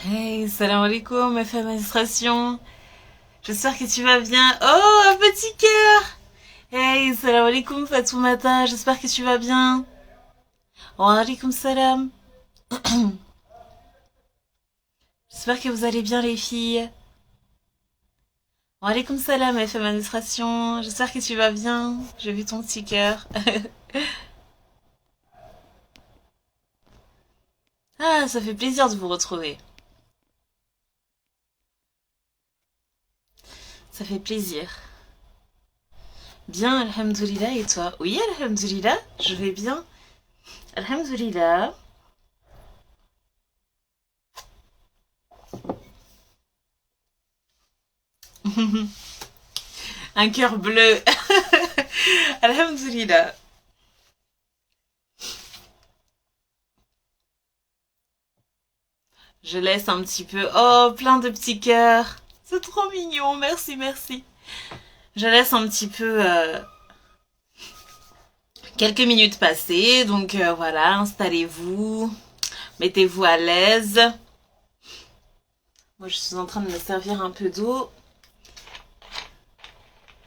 Hey, salam alaikum, ma administration. J'espère que tu vas bien. Oh, un petit cœur. Hey, salam alaikum, Fatoumata. J'espère que tu vas bien. Wa alaikum salam. J'espère que vous allez bien, les filles. Wa alaikum salam, FM administration. J'espère que tu vas bien. J'ai vu ton petit cœur. Ah, ça fait plaisir de vous retrouver. Ça fait plaisir. Bien, alhamdoulilah, et toi? Oui, alhamdoulilah, je vais bien. Alhamdoulilah. Un cœur bleu. Alhamdoulilah. Je laisse un petit peu. Oh, plein de petits cœurs. C'est trop mignon. Merci, merci. Je laisse un petit peu quelques minutes passer. Donc voilà, installez-vous. Mettez-vous à l'aise. Moi, je suis en train de me servir un peu d'eau.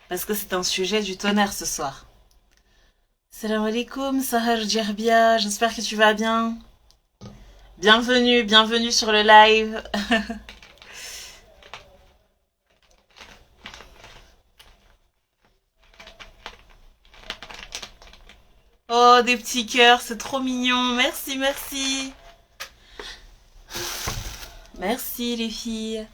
Parce que c'est un sujet du tonnerre ce soir. Salam alaikum, Sahar Djerbia. J'espère que tu vas bien. Bienvenue, bienvenue sur le live. Oh, des petits cœurs, c'est trop mignon. Merci, merci. Merci les filles.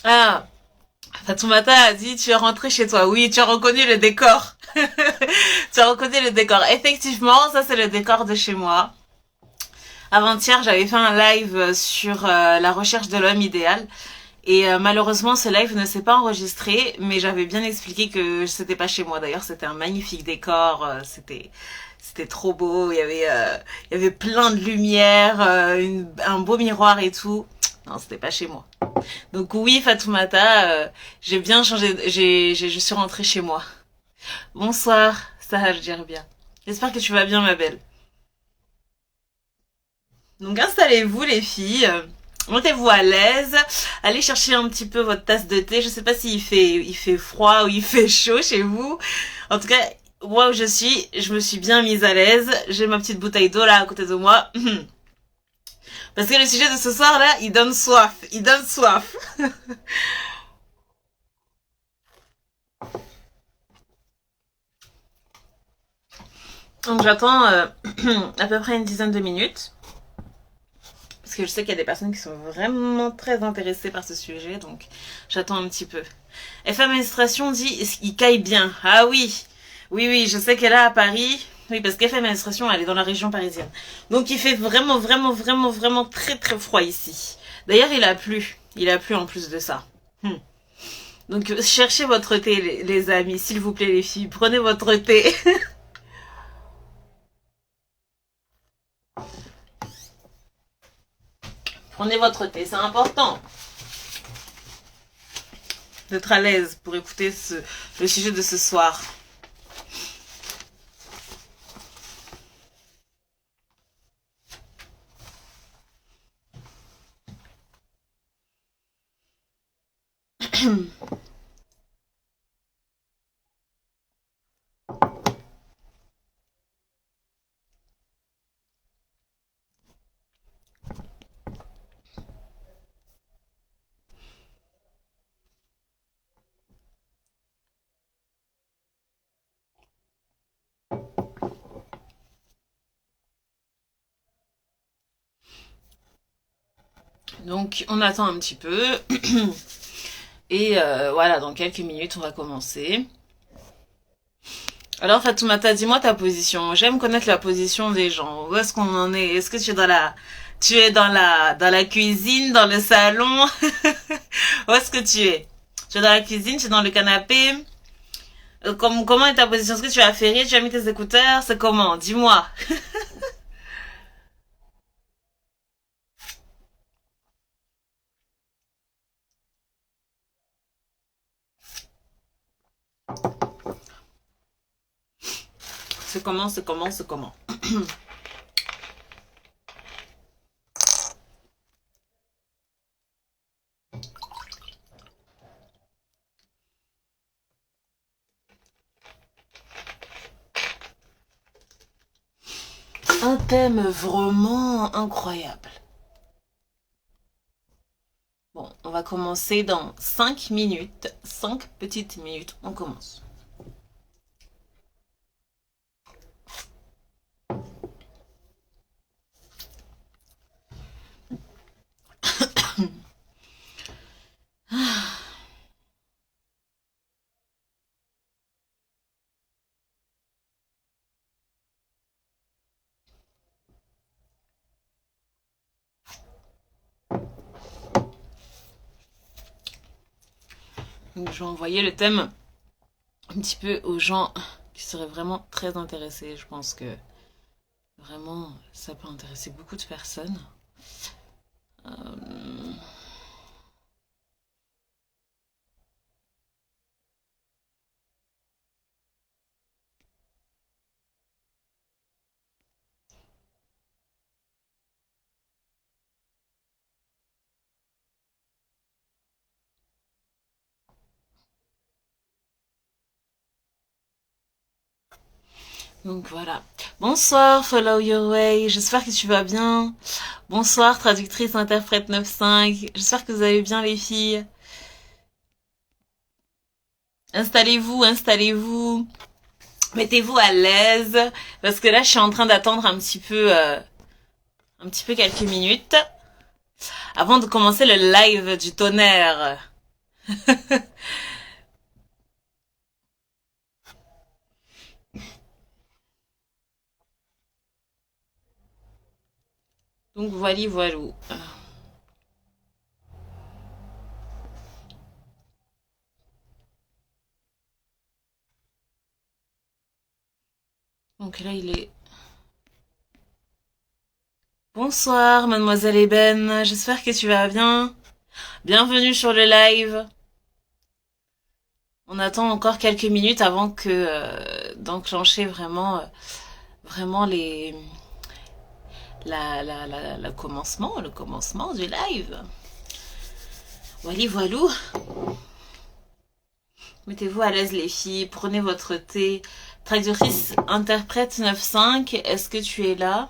Ah, Fatoumata a dit tu es rentrée chez toi. Oui, tu as reconnu le décor. Tu as reconnu le décor. Effectivement, ça c'est le décor de chez moi. Avant-hier, j'avais fait un live sur la recherche de l'homme idéal. Et malheureusement, ce live ne s'est pas enregistré, mais j'avais bien expliqué que c'était pas chez moi. D'ailleurs, c'était un magnifique décor. C'était trop beau. Il y avait plein de lumière, un beau miroir et tout. Non, c'était pas chez moi. Donc oui, Fatoumata, j'ai bien changé. Je suis rentrée chez moi. Bonsoir, Sahar Djerbia. J'espère que tu vas bien, ma belle. Donc installez-vous, les filles. Mettez-vous à l'aise. Allez chercher un petit peu votre tasse de thé. Je sais pas s'il il fait froid ou il fait chaud chez vous. En tout cas, moi où je me suis bien mise à l'aise. J'ai ma petite bouteille d'eau là à côté de moi. Parce que le sujet de ce soir là, il donne soif. Il donne soif. Donc j'attends à peu près une dizaine de minutes. Parce que je sais qu'il y a des personnes qui sont vraiment très intéressées par ce sujet. Donc j'attends un petit peu. F Administration dit il caille bien. Ah oui. Oui, oui, je sais qu'elle est à Paris. Oui, parce qu'FM Administration, elle est dans la région parisienne. Donc il fait vraiment, vraiment, vraiment, vraiment très, très froid ici. D'ailleurs, il a plu. Il a plu en plus de ça. Donc cherchez votre thé, les amis, s'il vous plaît, les filles. Prenez votre thé. Prenez votre thé, c'est important d'être à l'aise pour écouter le sujet de ce soir. Donc on attend un petit peu. Et voilà, dans quelques minutes, on va commencer. Alors Fatoumata, dis-moi ta position. J'aime connaître la position des gens. Où est-ce qu'on en est? Est-ce que tu es dans la cuisine, dans le salon? Où est-ce que tu es? Tu es dans la cuisine, tu es dans le canapé? Comment est ta position? Est-ce que tu as ferré? Tu as mis tes écouteurs? C'est comment? Dis-moi. C'est comment? C'est comment? C'est comment? Un thème vraiment incroyable. Bon, on va commencer dans 5 minutes. 5 petites minutes. On commence. Donc, je vais envoyer le thème un petit peu aux gens qui seraient vraiment très intéressés. Je pense que vraiment, ça peut intéresser beaucoup de personnes. Euh, Donc voilà. Bonsoir, Follow Your Way. J'espère que tu vas bien. Bonsoir, traductrice interprète 95. J'espère que vous allez bien, les filles. Installez-vous, installez-vous. Mettez-vous à l'aise. Parce que là, je suis en train d'attendre un petit peu quelques minutes. Avant de commencer le live du tonnerre. Donc voilà, voilà. Donc là, il est... Bonsoir, mademoiselle Eben. J'espère que tu vas bien. Bienvenue sur le live. On attend encore quelques minutes avant que d'enclencher vraiment le commencement du live. Voilà, voilou. Mettez-vous à l'aise les filles, prenez votre thé. Traductrice interprète 95, est-ce que tu es là?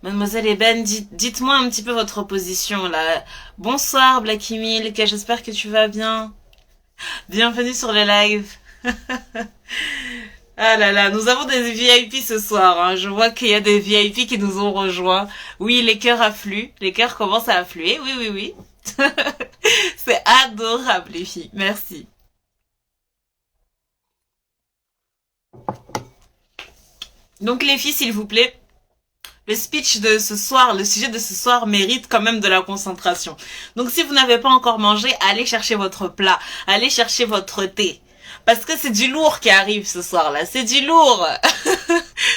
Mademoiselle Eben, dites-moi un petit peu votre position là. Bonsoir Blacky Milk, j'espère que tu vas bien. Bienvenue sur le live. Ah là là, nous avons des VIP ce soir. Hein. Je vois qu'il y a des VIP qui nous ont rejoints. Oui, les cœurs affluent. Les cœurs commencent à affluer. Oui, oui, oui. C'est adorable, les filles. Merci. Donc, les filles, s'il vous plaît, le speech de ce soir, le sujet de ce soir mérite quand même de la concentration. Donc, si vous n'avez pas encore mangé, allez chercher votre plat. Allez chercher votre thé. Parce que c'est du lourd qui arrive ce soir-là. C'est du lourd.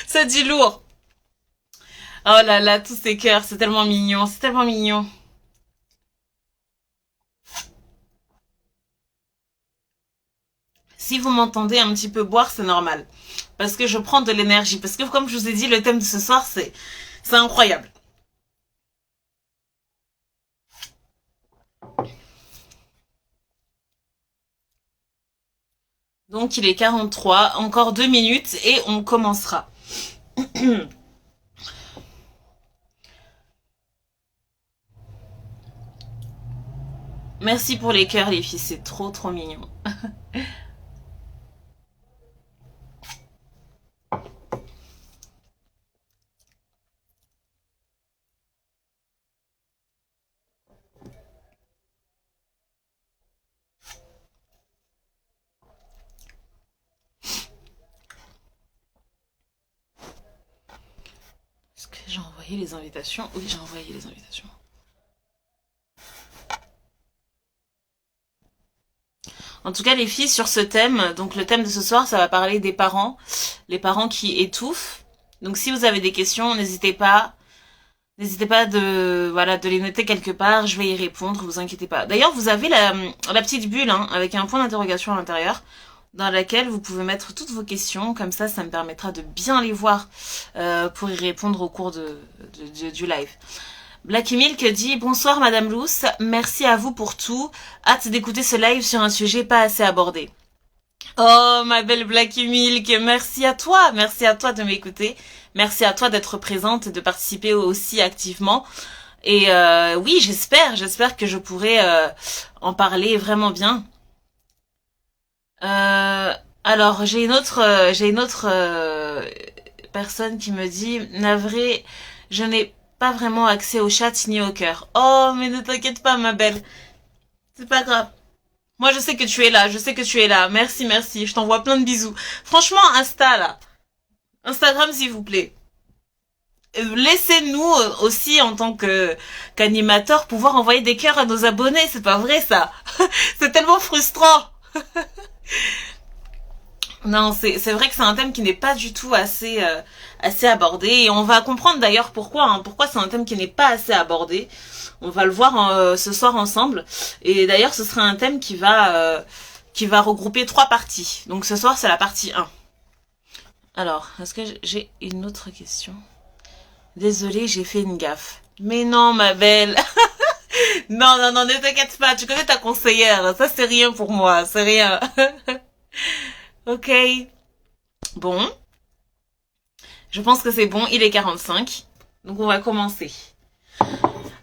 C'est du lourd. Oh là là, tous ces cœurs, c'est tellement mignon, c'est tellement mignon. Si vous m'entendez un petit peu boire, c'est normal. Parce que je prends de l'énergie. Parce que comme je vous ai dit, le thème de ce soir, c'est incroyable. Donc il est 43, encore 2 minutes et on commencera. Merci pour les cœurs les filles, c'est trop trop mignon. j'ai envoyé les invitations? Oui, j'ai envoyé les invitations. En tout cas, les filles, sur ce thème, donc le thème de ce soir, ça va parler des parents, les parents qui étouffent. Donc si vous avez des questions, n'hésitez pas. N'hésitez pas de les noter quelque part, je vais y répondre, vous inquiétez pas. D'ailleurs, vous avez la petite bulle, hein, avec un point d'interrogation à l'intérieur, dans laquelle vous pouvez mettre toutes vos questions, comme ça me permettra de bien les voir pour y répondre au cours du live. Blacky Milk dit: bonsoir Madame Luce, merci à vous pour tout, hâte d'écouter ce live sur un sujet pas assez abordé. Oh ma belle Blacky Milk, merci à toi de m'écouter, merci à toi d'être présente et de participer aussi activement. Et oui, j'espère que je pourrai en parler vraiment bien. Alors j'ai une autre personne qui me dit: navré, je n'ai pas vraiment accès au chat ni au cœur. Oh mais ne t'inquiète pas ma belle, c'est pas grave. Moi je sais que tu es là, merci, je t'envoie plein de bisous. Franchement, Instagram s'il vous plaît. Laissez-nous aussi en tant qu'animateur pouvoir envoyer des cœurs à nos abonnés, c'est pas vrai ça. C'est tellement frustrant. Non, c'est vrai que c'est un thème qui n'est pas du tout assez abordé, et on va comprendre d'ailleurs pourquoi c'est un thème qui n'est pas assez abordé. On va le voir ce soir ensemble, et d'ailleurs ce sera un thème qui va regrouper 3 parties. Donc ce soir c'est la partie 1. Alors, est-ce que j'ai une autre question? Désolée, j'ai fait une gaffe. Mais non ma belle. Non, ne t'inquiète pas, tu connais ta conseillère, ça c'est rien pour moi, c'est rien. Ok. Bon. Je pense que c'est bon, il est 45. Donc on va commencer.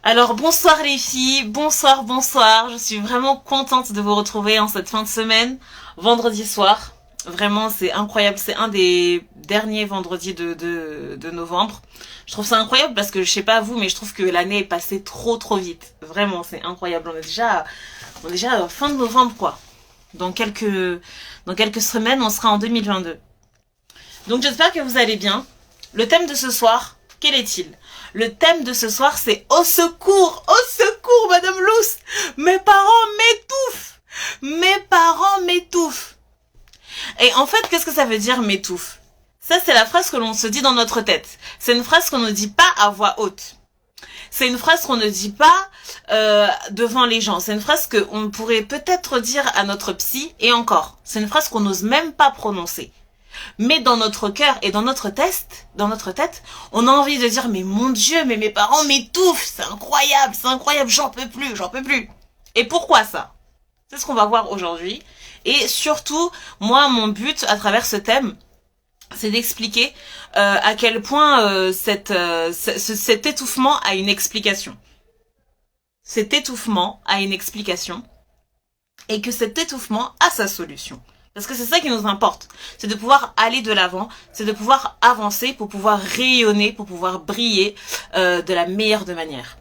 Alors bonsoir les filles, bonsoir. Je suis vraiment contente de vous retrouver en cette fin de semaine, vendredi soir. Vraiment c'est incroyable, c'est un des derniers vendredis de novembre. Je trouve ça incroyable parce que je sais pas vous, mais je trouve que l'année est passée trop vite. Vraiment c'est incroyable, on est déjà fin de novembre quoi. Dans quelques semaines, on sera en 2022. Donc j'espère que vous allez bien. Le thème de ce soir, quel est-il? Le thème de ce soir, c'est au secours, Madame Luce. Mes parents m'étouffent. Et en fait, qu'est-ce que ça veut dire m'étouffe? Ça, c'est la phrase que l'on se dit dans notre tête. C'est une phrase qu'on ne dit pas à voix haute. C'est une phrase qu'on ne dit pas devant les gens. C'est une phrase qu'on pourrait peut-être dire à notre psy, et encore. C'est une phrase qu'on n'ose même pas prononcer. Mais dans notre cœur et dans notre tête, on a envie de dire: mais mon Dieu, mais mes parents m'étouffent, c'est incroyable, j'en peux plus. Et pourquoi ça? C'est ce qu'on va voir aujourd'hui. Et surtout, moi, mon but à travers ce thème, c'est d'expliquer à quel point cet étouffement a une explication. Cet étouffement a une explication, et que cet étouffement a sa solution. Parce que c'est ça qui nous importe. C'est de pouvoir aller de l'avant, c'est de pouvoir avancer pour pouvoir rayonner, pour pouvoir briller de la meilleure des manières.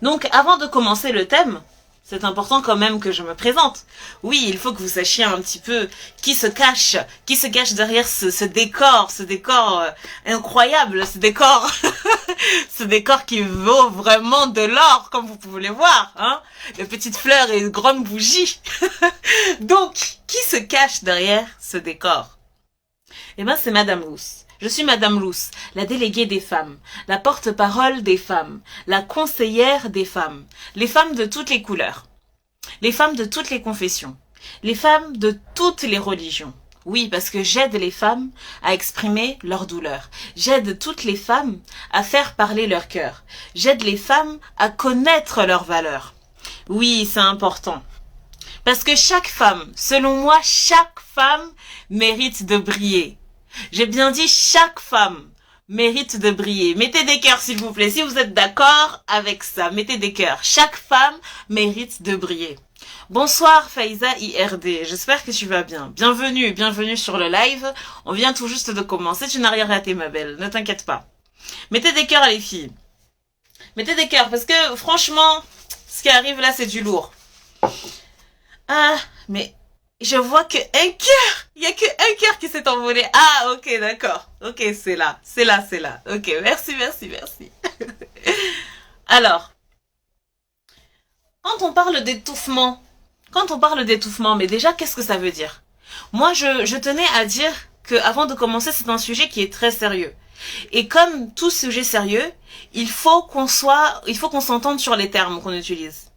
Donc avant de commencer le thème, c'est important quand même que je me présente. Oui, il faut que vous sachiez un petit peu qui se cache derrière ce décor incroyable, ce décor ce décor qui vaut vraiment de l'or, comme vous pouvez le voir, hein, de petites fleurs et de grandes bougies. Donc, qui se cache derrière ce décor? Eh ben, c'est Madame Luce. Je suis Madame Luce, la déléguée des femmes, la porte-parole des femmes, la conseillère des femmes, les femmes de toutes les couleurs, les femmes de toutes les confessions, les femmes de toutes les religions. Oui, parce que j'aide les femmes à exprimer leur douleur. J'aide toutes les femmes à faire parler leur cœur. J'aide les femmes à connaître leurs valeurs. Oui, c'est important. Parce que chaque femme, selon moi, chaque femme mérite de briller. J'ai bien dit chaque femme mérite de briller. Mettez des cœurs s'il vous plaît. Si vous êtes d'accord avec ça, mettez des cœurs. Chaque femme mérite de briller. Bonsoir Faiza IRD, j'espère que tu vas bien. Bienvenue sur le live. On vient tout juste de commencer, tu n'as rien raté ma belle, ne t'inquiète pas. Mettez des cœurs les filles. Mettez des cœurs parce que franchement, ce qui arrive là c'est du lourd. Ah, mais Je vois que un cœur. Il y a que un cœur qui s'est envolé. Ah, ok, d'accord. Ok, c'est là. C'est là, c'est là. Ok, merci, merci, merci. Alors, quand on parle d'étouffement, mais déjà, qu'est-ce que ça veut dire? Moi, je tenais à dire que avant de commencer, c'est un sujet qui est très sérieux. Et comme tout sujet sérieux, il faut qu'on s'entende sur les termes qu'on utilise.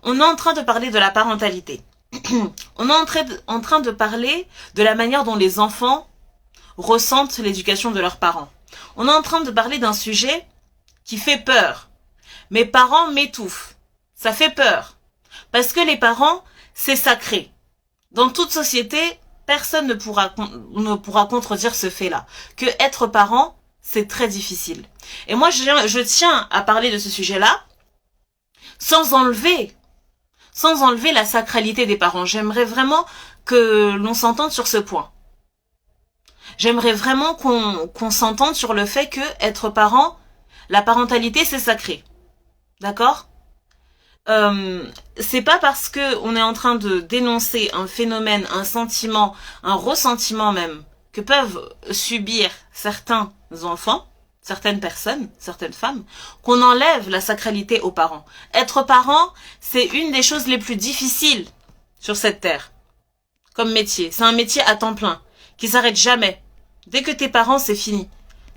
On est en train de parler de la parentalité. On est en train de parler de la manière dont les enfants ressentent l'éducation de leurs parents. On est en train de parler d'un sujet qui fait peur. Mes parents m'étouffent. Ça fait peur. Parce que les parents, c'est sacré. Dans toute société, personne ne pourra contredire ce fait-là. Que être parent, c'est très difficile. Et moi, je tiens à parler de ce sujet-là sans enlever la sacralité des parents. J'aimerais vraiment que l'on s'entende sur ce point. J'aimerais vraiment qu'on s'entende sur le fait que être parent, la parentalité, c'est sacré. D'accord? C'est pas parce que on est en train de dénoncer un phénomène, un sentiment, un ressentiment même, que peuvent subir certains enfants, certaines personnes, certaines femmes, qu'on enlève la sacralité aux parents. Être parent, c'est une des choses les plus difficiles sur cette terre, comme métier. C'est un métier à temps plein, qui s'arrête jamais. Dès que t'es parent, c'est fini.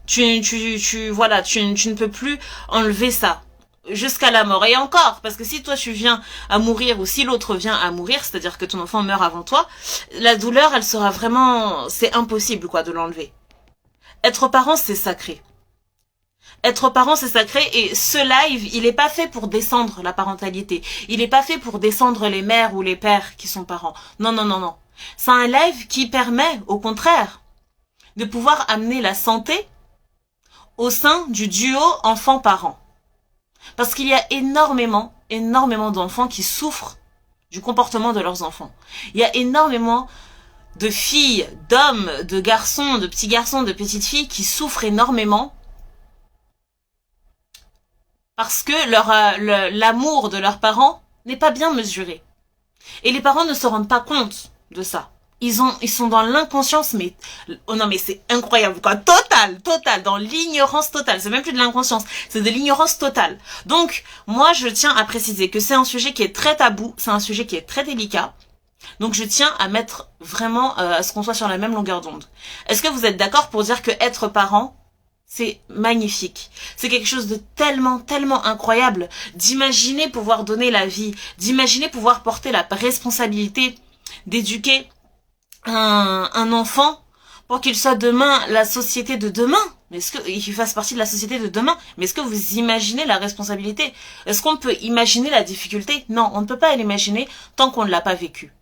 Tu ne peux plus enlever ça jusqu'à la mort. Et encore, parce que si toi tu viens à mourir ou si l'autre vient à mourir, c'est-à-dire que ton enfant meurt avant toi, la douleur, elle sera vraiment, c'est impossible quoi de l'enlever. Être parent, c'est sacré. Être parent, c'est sacré et ce live, il est pas fait pour descendre la parentalité. Il est pas fait pour descendre les mères ou les pères qui sont parents. Non, non, non, non. C'est un live qui permet, au contraire, de pouvoir amener la santé au sein du duo enfant-parent. Parce qu'il y a énormément d'enfants qui souffrent du comportement de leurs enfants. Il y a énormément de filles, d'hommes, de garçons, de petits garçons, de petites filles qui souffrent énormément parce que l'amour de leurs parents n'est pas bien mesuré. Et les parents ne se rendent pas compte de ça. Ils sont dans l'inconscience, mais, oh non, mais c'est incroyable, quoi. Total, dans l'ignorance totale. C'est même plus de l'inconscience, c'est de l'ignorance totale. Donc, moi, je tiens à préciser que c'est un sujet qui est très tabou, c'est un sujet qui est très délicat. Donc, je tiens à mettre vraiment, à ce qu'on soit sur la même longueur d'onde. Est-ce que vous êtes d'accord pour dire que être parent, c'est magnifique. C'est quelque chose de tellement, tellement incroyable d'imaginer pouvoir donner la vie, d'imaginer pouvoir porter la responsabilité d'éduquer un enfant pour qu'il soit demain la société de demain. Mais est-ce qu'il fasse partie de la société de demain? Mais est-ce que vous imaginez la responsabilité? Est-ce qu'on peut imaginer la difficulté? Non, on ne peut pas l'imaginer tant qu'on ne l'a pas vécu.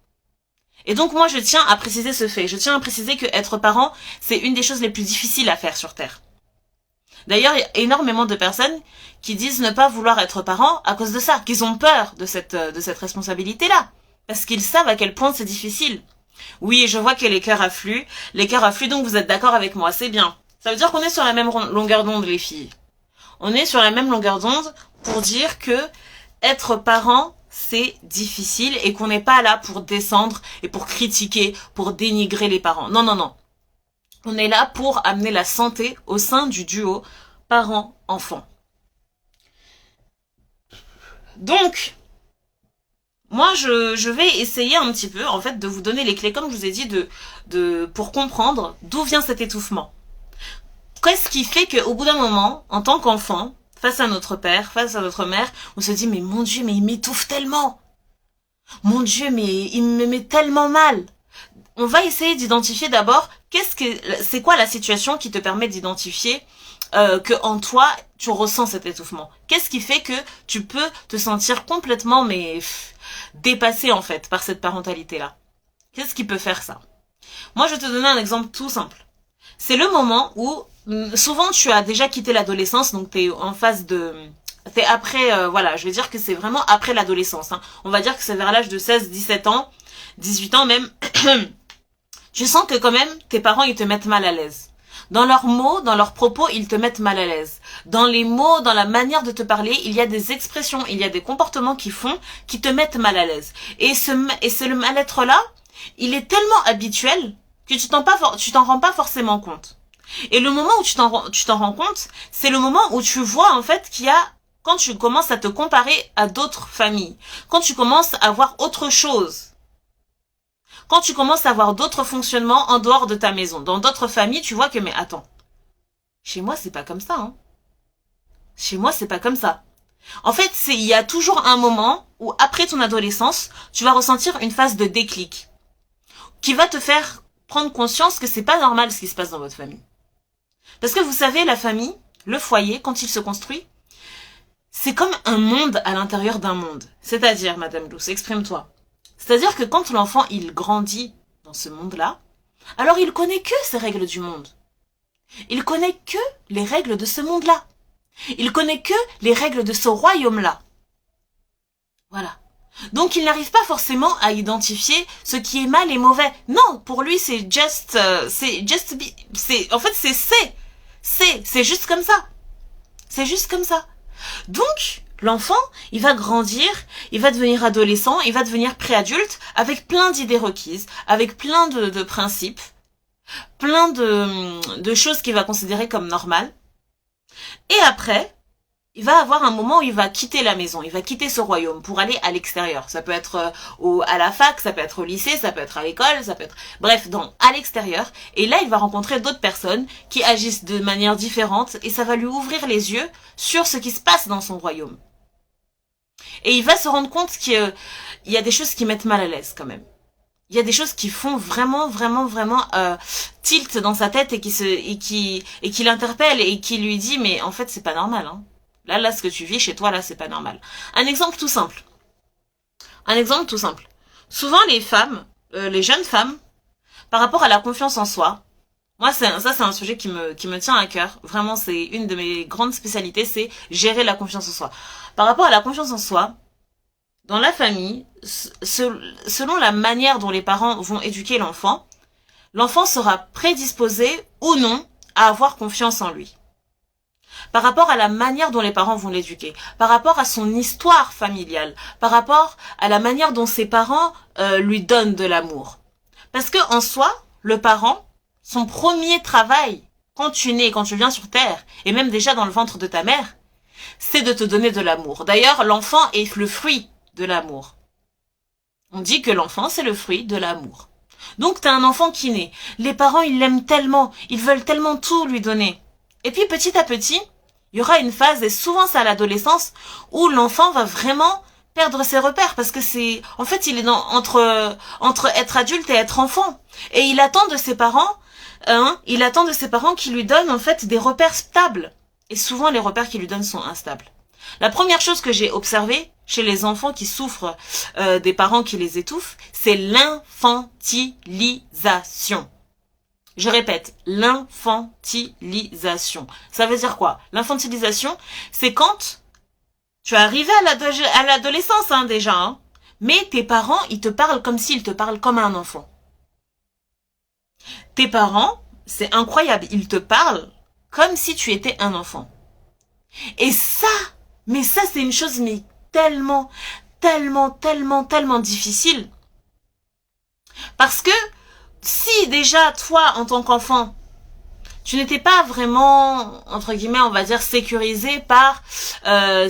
Et donc moi je tiens à préciser ce fait. Je tiens à préciser que être parent, c'est une des choses les plus difficiles à faire sur Terre. D'ailleurs, il y a énormément de personnes qui disent ne pas vouloir être parents à cause de ça, qu'ils ont peur de cette responsabilité-là. Parce qu'ils savent à quel point c'est difficile. Oui, je vois que les cœurs affluent. Les cœurs affluent, donc vous êtes d'accord avec moi, c'est bien. Ça veut dire qu'on est sur la même longueur d'onde, les filles. On est sur la même longueur d'onde pour dire que être parent, c'est difficile et qu'on n'est pas là pour descendre et pour critiquer, pour dénigrer les parents. Non, non, non. On est là pour amener la santé au sein du duo parent-enfant. Donc, moi, je vais essayer un petit peu, en fait, de vous donner les clés, comme je vous ai dit, pour comprendre d'où vient cet étouffement. Qu'est-ce qui fait qu'au bout d'un moment, en tant qu'enfant, face à notre père, face à notre mère, on se dit, mais mon Dieu, mais il m'étouffe tellement. Mon Dieu, mais il me met tellement mal. On va essayer d'identifier d'abord c'est quoi la situation qui te permet d'identifier que en toi tu ressens cet étouffement. Qu'est-ce qui fait que tu peux te sentir complètement dépassé en fait par cette parentalité là. Qu'est-ce qui peut faire ça? Moi je vais te donner un exemple tout simple. C'est le moment où souvent tu as déjà quitté l'adolescence, donc t'es en phase t'es après voilà, je vais dire que c'est vraiment après l'adolescence. Hein. On va dire que c'est vers l'âge de 16, 17 ans, 18 ans même. Tu sens que quand même, tes parents, ils te mettent mal à l'aise. Dans leurs mots, dans leurs propos, ils te mettent mal à l'aise. Dans les mots, dans la manière de te parler, il y a des expressions, il y a des comportements qui te mettent mal à l'aise. Et ce mal-être-là, il est tellement habituel que tu t'en rends pas forcément compte. Et le moment où tu t'en rends compte, c'est le moment où tu vois en fait qu'il y a, quand tu commences à te comparer à d'autres familles, quand tu commences à voir autre chose, quand tu commences à voir d'autres fonctionnements en dehors de ta maison, dans d'autres familles, tu vois que mais attends, chez moi c'est pas comme ça, hein. Chez moi c'est pas comme ça. En fait, il y a toujours un moment où après ton adolescence, tu vas ressentir une phase de déclic qui va te faire prendre conscience que c'est pas normal ce qui se passe dans votre famille. Parce que vous savez, la famille, le foyer, quand il se construit, c'est comme un monde à l'intérieur d'un monde. C'est-à-dire, Madame Douce, exprime-toi. C'est-à-dire que quand l'enfant, il grandit dans ce monde-là, alors il connaît que ces règles du monde. Il connaît que les règles de ce monde-là. Il connaît que les règles de ce royaume-là. Voilà. Donc il n'arrive pas forcément à identifier ce qui est mal et mauvais. Non, pour lui c'est en fait c'est juste comme ça. C'est juste comme ça. Donc l'enfant, il va grandir, il va devenir adolescent, il va devenir préadulte avec plein d'idées requises, avec plein de principes, plein de choses qu'il va considérer comme normales. Et après, il va avoir un moment où il va quitter la maison, il va quitter ce royaume pour aller à l'extérieur. Ça peut être à la fac, ça peut être au lycée, ça peut être à l'école, ça peut être... Bref, à l'extérieur. Et là, il va rencontrer d'autres personnes qui agissent de manière différente et ça va lui ouvrir les yeux sur ce qui se passe dans son royaume. Et il va se rendre compte qu'il y a des choses qui mettent mal à l'aise quand même. Il y a des choses qui font vraiment tilt dans sa tête et qui l'interpellent et qui lui dit mais en fait c'est pas normal, hein. Là, ce que tu vis chez toi, là, c'est pas normal. Un exemple tout simple. Souvent, les femmes, les jeunes femmes, par rapport à la confiance en soi, moi, c'est un sujet qui me tient à cœur. Vraiment, c'est une de mes grandes spécialités, c'est gérer la confiance en soi. Par rapport à la confiance en soi, dans la famille, selon la manière dont les parents vont éduquer l'enfant sera prédisposé ou non à avoir confiance en lui. Par rapport à la manière dont les parents vont l'éduquer, par rapport à son histoire familiale, par rapport à la manière dont ses parents lui donnent de l'amour. Parce que en soi, le parent, son premier travail, quand tu nais, quand tu viens sur Terre, et même déjà dans le ventre de ta mère, c'est de te donner de l'amour. D'ailleurs, l'enfant est le fruit de l'amour. On dit que l'enfant, c'est le fruit de l'amour. Donc, t'as un enfant qui naît. Les parents, ils l'aiment tellement, ils veulent tellement tout lui donner. Et puis, petit à petit, il y aura une phase, et souvent c'est à l'adolescence, où l'enfant va vraiment perdre ses repères, parce que en fait, il est entre être adulte et être enfant. Et il attend de ses parents, qui lui donnent, en fait, des repères stables. Et souvent, les repères qu'ils lui donnent sont instables. La première chose que j'ai observée chez les enfants qui souffrent des parents qui les étouffent, c'est l'infantilisation. Je répète, l'infantilisation. Ça veut dire quoi? L'infantilisation, c'est quand tu es arrivé à l'adolescence, hein, déjà, hein, mais tes parents, ils te parlent comme s'ils te parlent comme un enfant. Tes parents, c'est incroyable, ils te parlent comme si tu étais un enfant. Et ça, c'est une chose, mais tellement difficile. Parce que, si déjà, toi, en tant qu'enfant, tu n'étais pas vraiment, entre guillemets, on va dire, sécurisé par la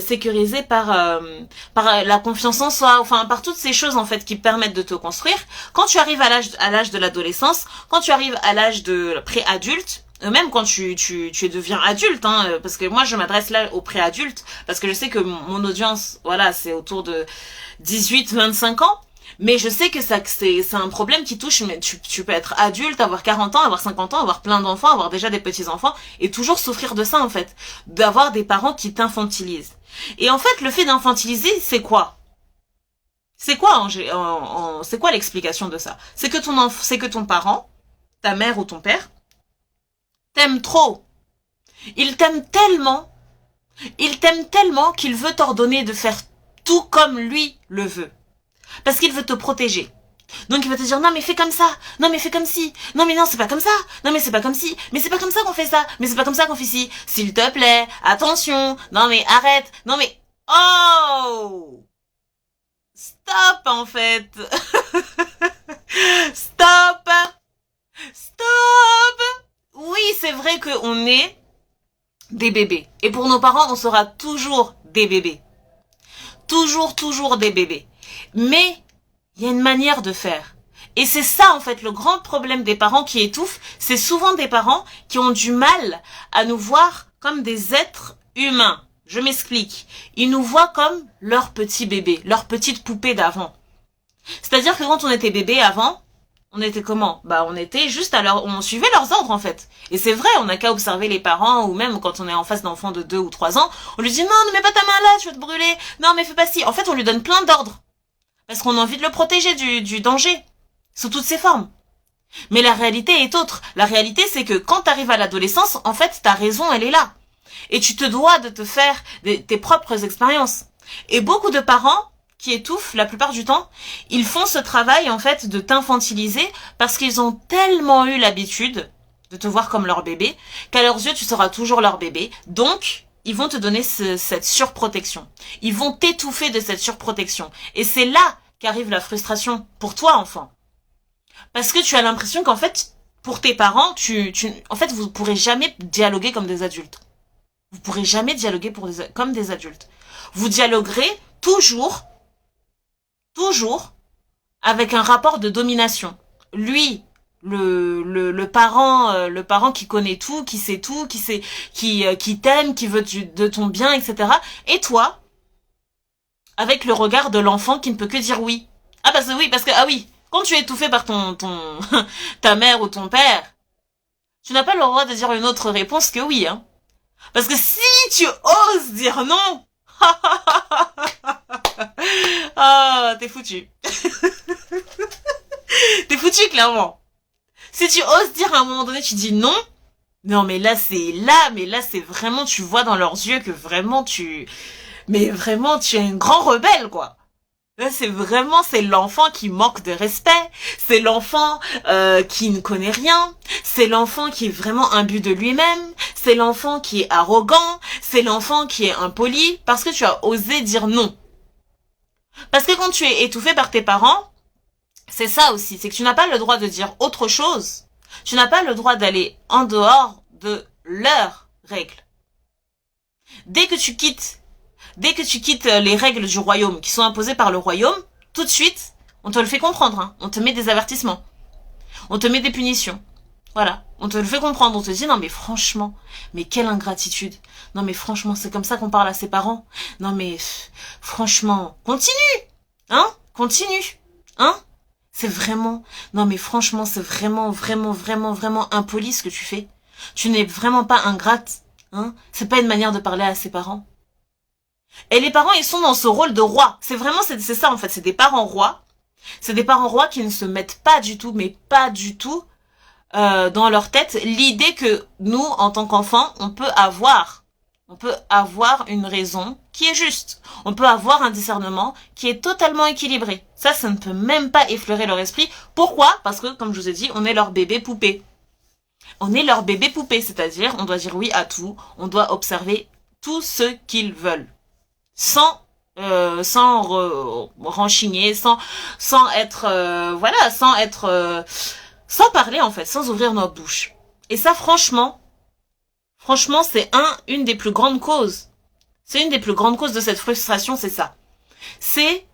confiance en soi, enfin, par toutes ces choses, en fait, qui permettent de te construire, quand tu arrives à l'âge de l'adolescence, quand tu arrives à l'âge de préadulte, même quand tu deviens adulte, hein, parce que moi, je m'adresse là aux préadultes, parce que je sais que mon audience, voilà, c'est autour de 18-25 ans, mais je sais que c'est un problème qui touche, mais tu peux être adulte, avoir 40 ans, avoir 50 ans, avoir plein d'enfants, avoir déjà des petits-enfants, et toujours souffrir de ça, en fait. D'avoir des parents qui t'infantilisent. Et en fait, le fait d'infantiliser, c'est quoi? C'est quoi, c'est quoi l'explication de ça? C'est que ton parent, ta mère ou ton père, t'aime trop. Il t'aime tellement qu'il veut t'ordonner de faire tout comme lui le veut. Parce qu'il veut te protéger. Donc il va te dire non mais fais comme ça, non mais fais comme ci, non mais non c'est pas comme ça, non mais c'est pas comme ci, mais c'est pas comme ça qu'on fait ça, mais c'est pas comme ça qu'on fait ci, s'il te plaît, attention, non mais arrête, non mais oh stop en fait. Stop! Stop! Oui, c'est vrai qu'on est des bébés. Et pour nos parents, on sera toujours des bébés. Toujours des bébés. Mais il y a une manière de faire. Et c'est ça, en fait, le grand problème des parents qui étouffent. C'est souvent des parents qui ont du mal à nous voir comme des êtres humains. Je m'explique. Ils nous voient comme leur petit bébé, leur petite poupée d'avant. C'est-à-dire que quand on était bébé avant, on était comment? On était juste on suivait leurs ordres, en fait. Et c'est vrai, on n'a qu'à observer les parents, ou même quand on est en face d'enfants de 2 ou 3 ans, on lui dit non, ne mets pas ta main là, tu vas te brûler. Non, mais fais pas ci. En fait, on lui donne plein d'ordres. Parce qu'on a envie de le protéger du danger. Sous toutes ses formes. Mais la réalité est autre. La réalité, c'est que quand tu arrives à l'adolescence, en fait, ta raison, elle est là. Et tu te dois de te faire tes propres expériences. Et beaucoup de parents qui étouffent, la plupart du temps, ils font ce travail, en fait, de t'infantiliser parce qu'ils ont tellement eu l'habitude de te voir comme leur bébé qu'à leurs yeux, tu seras toujours leur bébé. Donc, ils vont te donner cette surprotection. Ils vont t'étouffer de cette surprotection. Et c'est là qu'arrive la frustration pour toi, enfant. Parce que tu as l'impression qu'en fait, pour tes parents, en fait, vous pourrez jamais dialoguer comme des adultes. Vous pourrez jamais dialoguer comme des adultes. Vous dialoguerez toujours avec un rapport de domination. Lui, le parent qui connaît tout, qui sait tout, qui t'aime, qui veut de ton bien, etc. Et toi, avec le regard de l'enfant qui ne peut que dire oui. Ah oui. Quand tu es étouffé par ta mère ou ton père, tu n'as pas le droit de dire une autre réponse que oui, hein. Parce que si tu oses dire non, t'es foutu. T'es foutu, clairement. Si tu oses dire à un moment donné, tu dis non, mais là c'est vraiment, tu vois dans leurs yeux que vraiment tu es un grand rebelle, quoi. Là, c'est l'enfant qui manque de respect, c'est l'enfant qui ne connaît rien, c'est l'enfant qui est vraiment imbu de lui-même, c'est l'enfant qui est arrogant, c'est l'enfant qui est impoli, parce que tu as osé dire non. Parce que quand tu es étouffé par tes parents, c'est ça aussi, c'est que tu n'as pas le droit de dire autre chose, tu n'as pas le droit d'aller en dehors de leurs règles. Dès que tu quittes les règles du royaume qui sont imposées par le royaume, tout de suite, on te le fait comprendre, hein. On te met des avertissements. On te met des punitions. Voilà. On te le fait comprendre. On te dit, non mais franchement, mais quelle ingratitude. Non mais franchement, c'est comme ça qu'on parle à ses parents. Non mais, franchement, continue. Hein? Continue. Hein? C'est vraiment, non mais franchement, c'est vraiment impoli ce que tu fais. Tu n'es vraiment pas ingrate. Hein? C'est pas une manière de parler à ses parents. Et les parents, ils sont dans ce rôle de roi. C'est ça en fait, c'est des parents rois. C'est des parents rois qui ne se mettent pas du tout, mais pas du tout, dans leur tête, l'idée que nous, en tant qu'enfants, on peut avoir une raison qui est juste. On peut avoir un discernement qui est totalement équilibré. Ça ne peut même pas effleurer leur esprit. Pourquoi? Parce que, comme je vous ai dit, on est leur bébé poupée. On est leur bébé poupée, c'est-à-dire, on doit dire oui à tout, on doit observer tout ce qu'ils veulent. Sans renchigner, sans parler en fait, sans ouvrir notre bouche. Et ça franchement c'est une des plus grandes causes. C'est une des plus grandes causes de cette frustration, c'est ça. C'est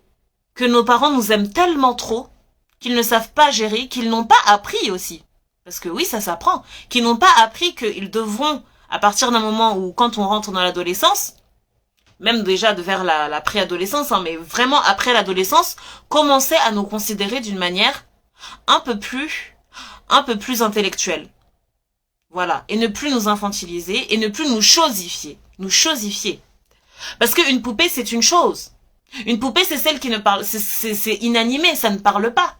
que nos parents nous aiment tellement trop qu'ils ne savent pas gérer, qu'ils n'ont pas appris aussi. Parce que oui, ça s'apprend, qu'ils n'ont pas appris qu'ils devront, à partir d'un moment où quand on rentre dans l'adolescence, même déjà vers la préadolescence, hein, mais vraiment après l'adolescence, commencer à nous considérer d'une manière un peu plus intellectuelle. Voilà. Et ne plus nous infantiliser et ne plus nous chosifier. Parce qu'une poupée, c'est une chose. Une poupée, c'est celle qui ne parle, c'est inanimé, ça ne parle pas.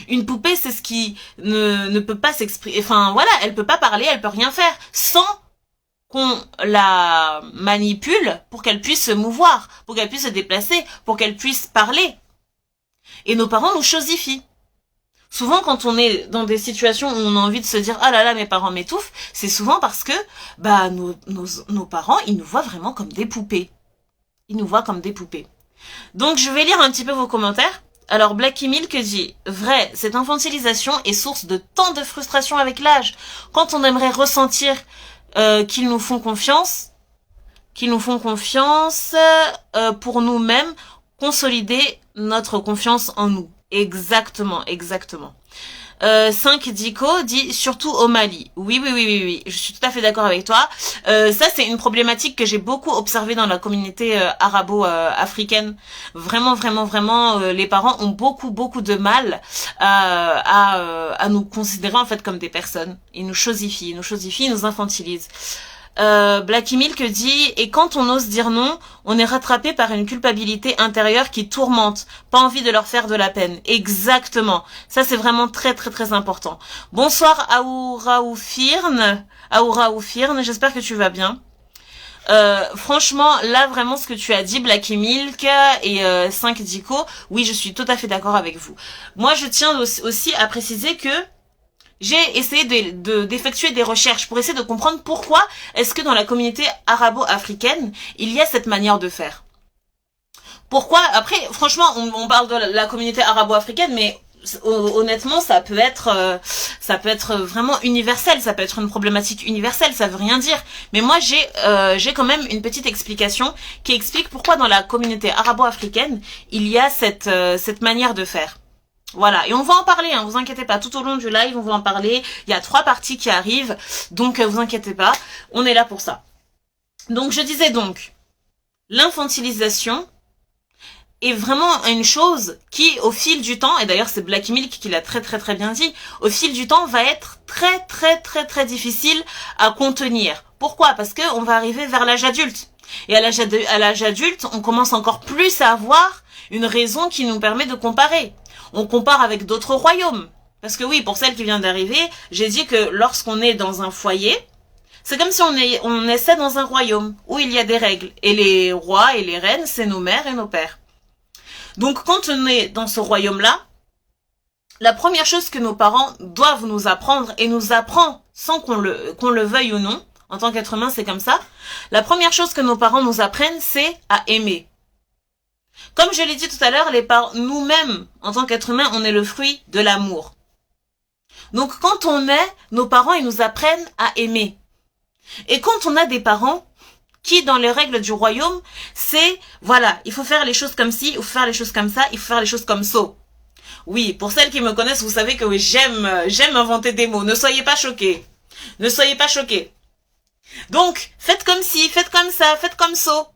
Une poupée, c'est ce qui ne peut pas s'exprimer, enfin voilà, elle peut pas parler, elle peut rien faire, sans qu'on la manipule pour qu'elle puisse se mouvoir, pour qu'elle puisse se déplacer, pour qu'elle puisse parler. Et nos parents nous chosifient. Souvent, quand on est dans des situations où on a envie de se dire « Ah là là, mes parents m'étouffent », c'est souvent parce que nos parents, ils nous voient vraiment comme des poupées. Ils nous voient comme des poupées. Donc, je vais lire un petit peu vos commentaires. Alors Blacky Milk dit, vrai, cette infantilisation est source de tant de frustration avec l'âge. Quand on aimerait ressentir qu'ils nous font confiance, pour nous-mêmes, consolider notre confiance en nous. Exactement, exactement. 5 Dico dit surtout au Mali. Oui, je suis tout à fait d'accord avec toi. Ça c'est une problématique que j'ai beaucoup observée dans la communauté arabo-africaine. Vraiment, les parents ont beaucoup de mal à nous considérer en fait comme des personnes. Ils nous chosifient, ils nous infantilisent. Blacky Milk dit, et quand on ose dire non, on est rattrapé par une culpabilité intérieure qui tourmente, pas envie de leur faire de la peine. Exactement. Ça c'est vraiment très important. Bonsoir Aouraoufirne, j'espère que tu vas bien. Franchement, là vraiment ce que tu as dit, Blacky Milk et 5 Dico, oui je suis tout à fait d'accord avec vous. Moi je tiens aussi à préciser que j'ai essayé d'effectuer des recherches pour essayer de comprendre pourquoi est-ce que dans la communauté arabo-africaine, il y a cette manière de faire. Pourquoi? Après, franchement, on parle de la communauté arabo-africaine, mais honnêtement, ça peut être vraiment universel, ça peut être une problématique universelle, ça veut rien dire. Mais moi, j'ai quand même une petite explication qui explique pourquoi dans la communauté arabo-africaine, il y a cette manière de faire. Voilà, et on va en parler, hein, vous inquiétez pas, tout au long du live, on va en parler. Il y a 3 parties qui arrivent, donc vous inquiétez pas, on est là pour ça. Donc je disais donc, l'infantilisation est vraiment une chose qui, au fil du temps, et d'ailleurs c'est Blacky Milk qui l'a très bien dit, au fil du temps va être très difficile à contenir. Pourquoi? Parce que on va arriver vers l'âge adulte. Et à l'âge adulte, on commence encore plus à avoir une raison qui nous permet de comparer. On compare avec d'autres royaumes. Parce que oui, pour celle qui vient d'arriver, j'ai dit que lorsqu'on est dans un foyer, c'est comme si on essaie dans un royaume où il y a des règles. Et les rois et les reines, c'est nos mères et nos pères. Donc quand on est dans ce royaume-là, la première chose que nos parents doivent nous apprendre, et nous apprend sans qu'on le veuille ou non, en tant qu'être humain c'est comme ça, la première chose que nos parents nous apprennent, c'est à aimer. Comme je l'ai dit tout à l'heure, nous-mêmes, en tant qu'être humain, on est le fruit de l'amour. Donc quand on est, nos parents, ils nous apprennent à aimer. Et quand on a des parents qui, dans les règles du royaume, c'est, voilà, il faut faire les choses comme ci, il faut faire les choses comme ça, il faut faire les choses comme ça. Oui, pour celles qui me connaissent, vous savez que oui, j'aime inventer des mots. Ne soyez pas choqués. Ne soyez pas choqués. Donc, faites comme ci, faites comme ça, faites comme ça.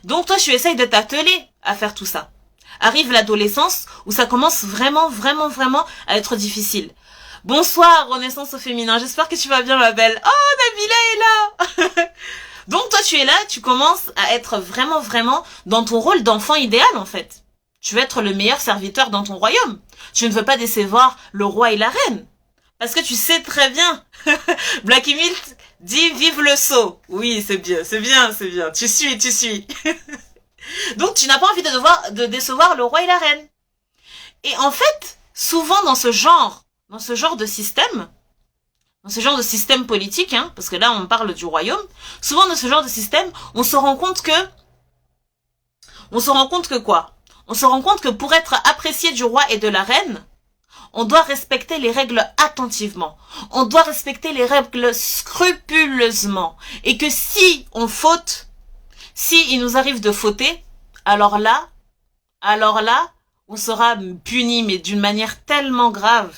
Donc toi, tu essayes de t'atteler à faire tout ça. Arrive l'adolescence où ça commence vraiment à être difficile. Bonsoir, Renaissance au féminin. J'espère que tu vas bien, ma belle. Oh, Nabila est là. Donc toi, tu es là, tu commences à être vraiment dans ton rôle d'enfant idéal, en fait. Tu veux être le meilleur serviteur dans ton royaume. Tu ne veux pas décevoir le roi et la reine. Parce que tu sais très bien. Blacky Milk dit vive le saut. Oui, c'est bien. Tu suis. Donc tu n'as pas envie de décevoir le roi et la reine. Et en fait, souvent dans ce genre de système, politique, hein, parce que là on parle du royaume, souvent dans ce genre de système, on se rend compte que quoi? On se rend compte que pour être apprécié du roi et de la reine, on doit respecter les règles attentivement. On doit respecter les règles scrupuleusement. Et que si on faute, si il nous arrive de fauter, alors là, on sera puni, mais d'une manière tellement grave.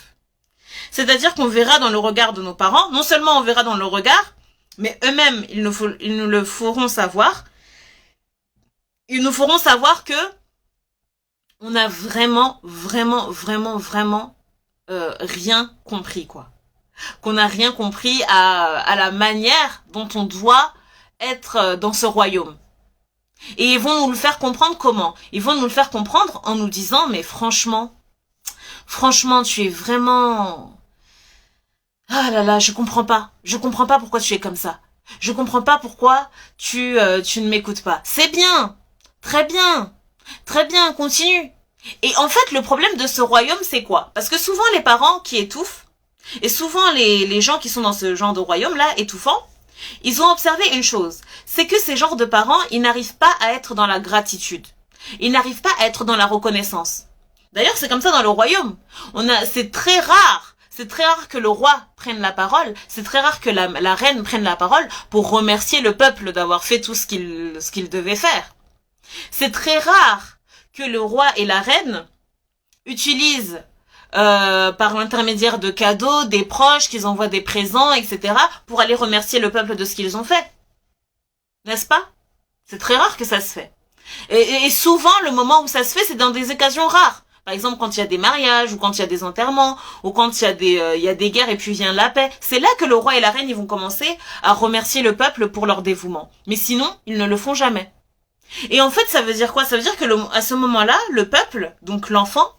C'est-à-dire qu'on verra dans le regard de nos parents, non seulement on verra dans le regard, mais eux-mêmes, ils nous le feront savoir. Ils nous feront savoir que on a vraiment rien compris, quoi. Qu'on n'a rien compris à la manière dont on doit être dans ce royaume. Et ils vont nous le faire comprendre comment? Ils vont nous le faire comprendre en nous disant, mais franchement, tu es vraiment... Ah là là, je comprends pas pourquoi tu es comme ça. Je comprends pas pourquoi tu ne m'écoutes pas. C'est bien, très bien, continue. Et en fait, le problème de ce royaume, c'est quoi? Parce que souvent, les parents qui étouffent, et souvent les gens qui sont dans ce genre de royaume-là, étouffants, ils ont observé une chose, c'est que ces genres de parents, ils n'arrivent pas à être dans la gratitude. Ils n'arrivent pas à être dans la reconnaissance. D'ailleurs, c'est comme ça dans le royaume. C'est très rare. C'est très rare que le roi prenne la parole. C'est très rare que la reine prenne la parole pour remercier le peuple d'avoir fait tout ce qu'il devait faire. C'est très rare que le roi et la reine utilisent par l'intermédiaire de cadeaux, des proches, qu'ils envoient des présents, etc., pour aller remercier le peuple de ce qu'ils ont fait. N'est-ce pas? C'est très rare que ça se fait. Et souvent, le moment où ça se fait, c'est dans des occasions rares. Par exemple, quand il y a des mariages, ou quand il y a des enterrements, ou quand il y a des guerres et puis vient la paix. C'est là que le roi et la reine, ils vont commencer à remercier le peuple pour leur dévouement. Mais sinon, ils ne le font jamais. Et en fait, ça veut dire quoi? Ça veut dire que à ce moment-là, le peuple, donc l'enfant,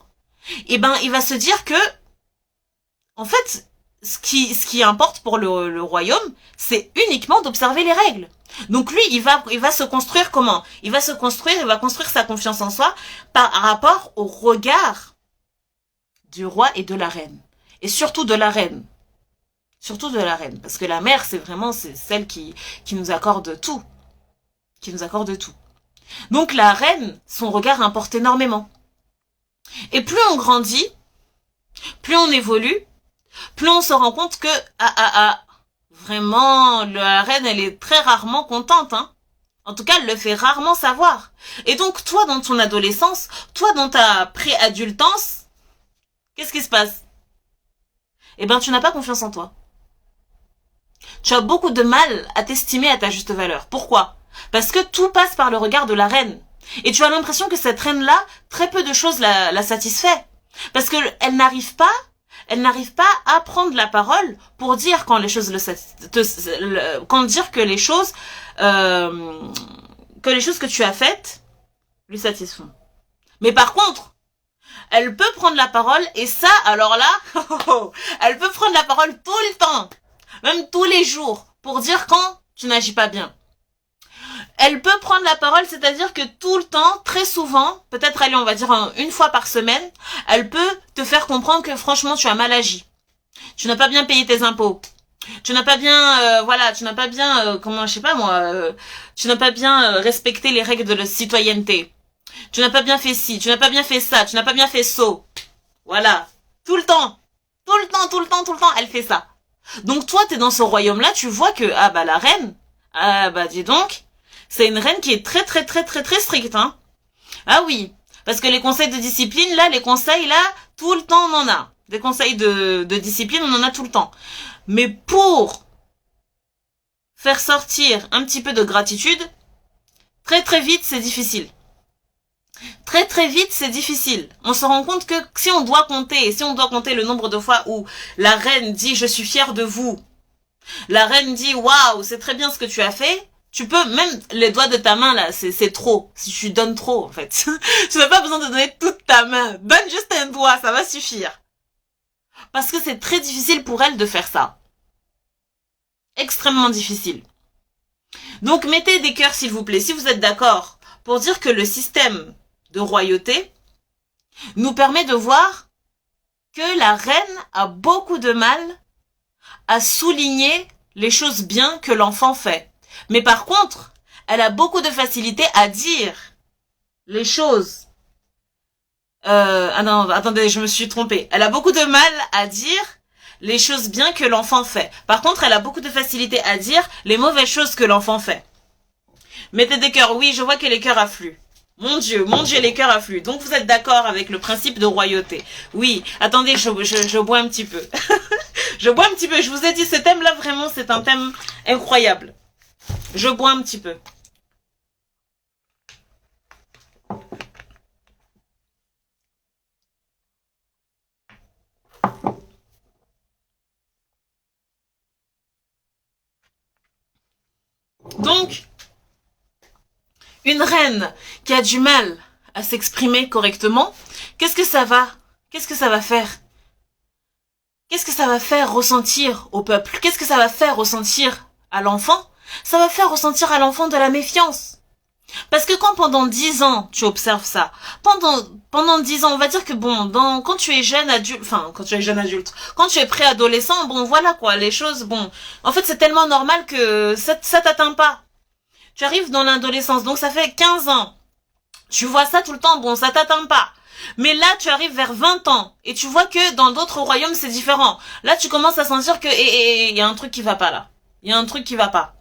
eh ben, il va se dire que, en fait, ce qui importe pour le royaume, c'est uniquement d'observer les règles. Donc lui, il va se construire comment? Il va construire sa confiance en soi par rapport au regard du roi et de la reine. Et surtout de la reine. Surtout de la reine. Parce que la mère, c'est celle qui nous accorde tout. Qui nous accorde tout. Donc la reine, son regard importe énormément. Et plus on grandit, plus on évolue, plus on se rend compte que, vraiment, la reine, elle est très rarement contente, hein. En tout cas, elle le fait rarement savoir. Et donc, toi, dans ton adolescence, toi, dans ta préadultance, qu'est-ce qui se passe? Eh ben, tu n'as pas confiance en toi. Tu as beaucoup de mal à t'estimer à ta juste valeur. Pourquoi? Parce que tout passe par le regard de la reine. Et tu as l'impression que cette reine-là, très peu de choses la satisfait. Parce que elle n'arrive pas à prendre la parole pour dire quand les choses dire que les choses que tu as faites lui satisfont. Mais par contre, elle peut prendre la parole et ça, alors là, elle peut prendre la parole tout le temps, même tous les jours, pour dire quand tu n'agis pas bien. Elle peut prendre la parole, c'est-à-dire que tout le temps, très souvent, peut-être allez, on va dire une fois par semaine, elle peut te faire comprendre que franchement, tu as mal agi. Tu n'as pas bien payé tes impôts. Tu n'as pas bien, tu n'as pas bien, je sais pas moi, tu n'as pas bien respecté les règles de la citoyenneté. Tu n'as pas bien fait ci, tu n'as pas bien fait ça, tu n'as pas bien fait ça. Voilà. Tout le temps. Tout le temps, tout le temps, tout le temps, elle fait ça. Donc toi, t'es dans ce royaume-là, tu vois que, la reine, dis donc, c'est une reine qui est très très très très très stricte, hein. Ah oui, parce que les conseils de discipline, tout le temps on en a. Des conseils de discipline, on en a tout le temps. Mais pour faire sortir un petit peu de gratitude, très très vite c'est difficile. Très très vite c'est difficile. On se rend compte que si on doit compter le nombre de fois où la reine dit je suis fière de vous, la reine dit waouh c'est très bien ce que tu as fait, tu peux, même les doigts de ta main, là, c'est trop. Si tu donnes trop, en fait. Tu n'as pas besoin de donner toute ta main. Donne juste un doigt, ça va suffire. Parce que c'est très difficile pour elle de faire ça. Extrêmement difficile. Donc, mettez des cœurs, s'il vous plaît, si vous êtes d'accord, pour dire que le système de royauté nous permet de voir que la reine a beaucoup de mal à souligner les choses bien que l'enfant fait. Mais par contre, elle a beaucoup de facilité à dire les choses. Non, attendez, je me suis trompée. Elle a beaucoup de mal à dire les choses bien que l'enfant fait. Par contre, elle a beaucoup de facilité à dire les mauvaises choses que l'enfant fait. Mettez des cœurs. Oui, je vois que les cœurs affluent. Mon Dieu, les cœurs affluent. Donc vous êtes d'accord avec le principe de royauté. Oui, attendez, je bois un petit peu. Je bois un petit peu. Je vous ai dit, ce thème-là, vraiment, c'est un thème incroyable. Je bois un petit peu. Donc, une reine qui a du mal à s'exprimer correctement, qu'est-ce que ça va faire? Qu'est-ce que ça va faire ressentir au peuple? Qu'est-ce que ça va faire ressentir à l'enfant? Ça va faire ressentir à l'enfant de la méfiance. Parce que quand pendant 10 ans, tu observes ça, pendant 10 ans, on va dire que quand tu es jeune adulte, quand tu es préadolescent, voilà quoi, les choses, en fait c'est tellement normal que ça t'atteint pas. Tu arrives dans l'adolescence, donc ça fait 15 ans. Tu vois ça tout le temps, ça t'atteint pas. Mais là, tu arrives vers 20 ans et tu vois que dans d'autres royaumes, c'est différent. Là, tu commences à sentir que il y a un truc qui va pas là. Il y a un truc qui va pas.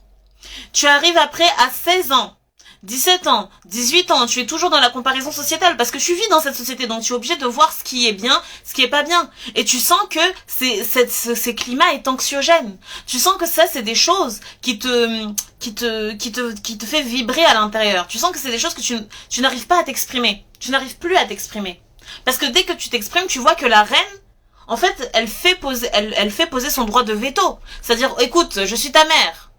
Tu arrives après à 16 ans, 17 ans, 18 ans, tu es toujours dans la comparaison sociétale parce que tu vis dans cette société, donc tu es obligé de voir ce qui est bien, ce qui est pas bien. Et tu sens que ce climat est anxiogène. Tu sens que ça, c'est des choses qui te fait vibrer à l'intérieur. Tu sens que c'est des choses que tu n'arrives pas à t'exprimer. Tu n'arrives plus à t'exprimer. Parce que dès que tu t'exprimes, tu vois que la reine, en fait, elle fait poser son droit de veto. C'est-à-dire, écoute, je suis ta mère.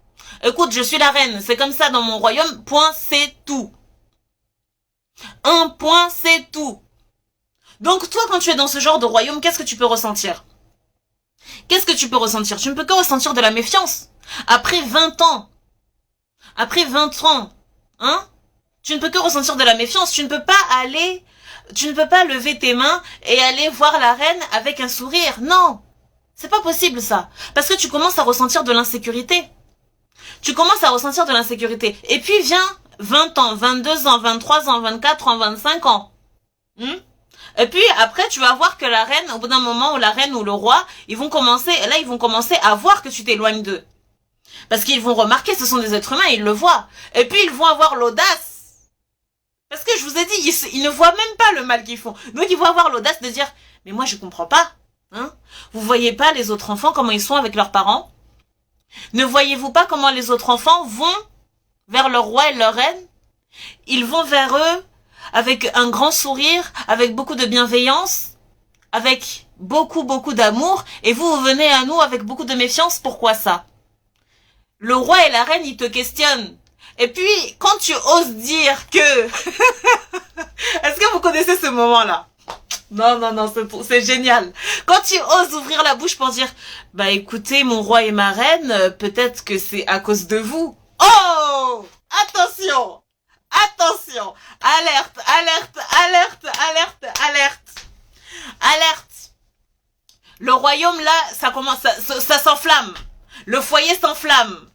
Écoute, je suis la reine, c'est comme ça dans mon royaume, point, c'est tout. Un point, c'est tout. Donc toi, quand tu es dans ce genre de royaume, qu'est-ce que tu peux ressentir? Qu'est-ce que tu peux ressentir? Tu ne peux que ressentir de la méfiance. Après 20 ans, hein? Tu ne peux que ressentir de la méfiance, tu ne peux pas lever tes mains et aller voir la reine avec un sourire. Non, c'est pas possible ça. Parce que tu commences à ressentir de l'insécurité. Tu commences à ressentir de l'insécurité. Et puis vient 20 ans, 22 ans, 23 ans, 24 ans, 25 ans. Et puis après, tu vas voir que la reine, au bout d'un moment, où la reine ou le roi, ils vont commencer à voir que tu t'éloignes d'eux. Parce qu'ils vont remarquer, ce sont des êtres humains, ils le voient. Et puis ils vont avoir l'audace. Parce que je vous ai dit, ils ne voient même pas le mal qu'ils font. Donc ils vont avoir l'audace de dire, mais moi je comprends pas. Hein? Vous voyez pas les autres enfants, comment ils sont avec leurs parents? Ne voyez-vous pas comment les autres enfants vont vers leur roi et leur reine? Ils vont vers eux avec un grand sourire, avec beaucoup de bienveillance, avec beaucoup d'amour, et vous venez à nous avec beaucoup de méfiance. Pourquoi ça? Le roi et la reine, ils te questionnent. Et puis, quand tu oses dire que... Est-ce que vous connaissez ce moment-là? Non, c'est génial. Quand tu oses ouvrir la bouche pour dire, bah écoutez, mon roi et ma reine, peut-être que c'est à cause de vous. Oh! Attention! Attention! Alerte, alerte, alerte, alerte, alerte. Alerte! Le royaume là, ça commence, ça s'enflamme. Le foyer s'enflamme.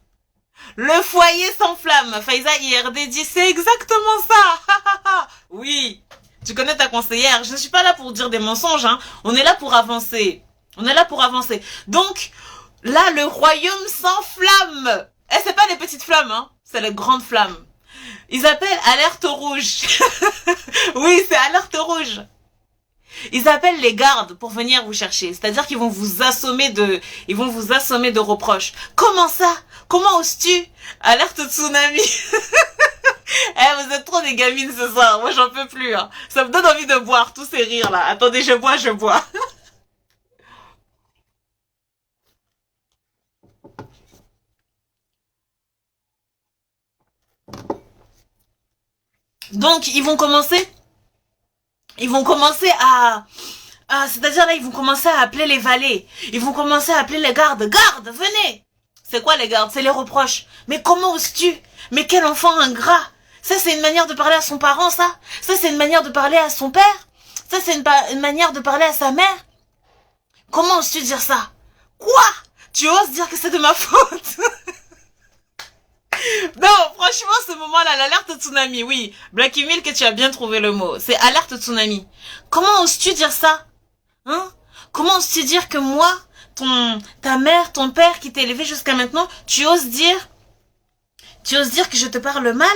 Le foyer s'enflamme. Faiza IRD dit, c'est exactement ça. Oui. Tu connais ta conseillère. Je ne suis pas là pour dire des mensonges, hein. On est là pour avancer. On est là pour avancer. Donc, là, le royaume s'enflamme. Et c'est pas des petites flammes, hein. C'est les grandes flammes. Ils appellent alerte rouge. Oui, c'est alerte rouge. Ils appellent les gardes pour venir vous chercher. C'est-à-dire qu'ils vont vous assommer de reproches. Comment ça? Comment oses-tu? Alerte tsunami. Eh, vous êtes trop des gamines ce soir. Moi, j'en peux plus, hein. Ça me donne envie de boire tous ces rires là. Attendez, je bois. Donc, ils vont commencer c'est-à-dire là, ils vont commencer à appeler les valets. Ils vont commencer à appeler les gardes. Gardes, venez! C'est quoi les gardes? C'est les reproches. Mais comment oses-tu? Mais quel enfant ingrat! Ça, c'est une manière de parler à son parent, ça? Ça, c'est une manière de parler à son père? Ça, c'est une manière de parler à sa mère? Comment oses-tu dire ça? Quoi? Tu oses dire que c'est de ma faute? Non, franchement, ce moment-là, l'alerte tsunami, oui. Blacky Milk, tu as bien trouvé le mot. C'est alerte tsunami. Comment oses-tu dire ça? Hein? Comment oses-tu dire que moi, ta mère, ton père qui t'a élevé jusqu'à maintenant, tu oses dire que je te parle mal?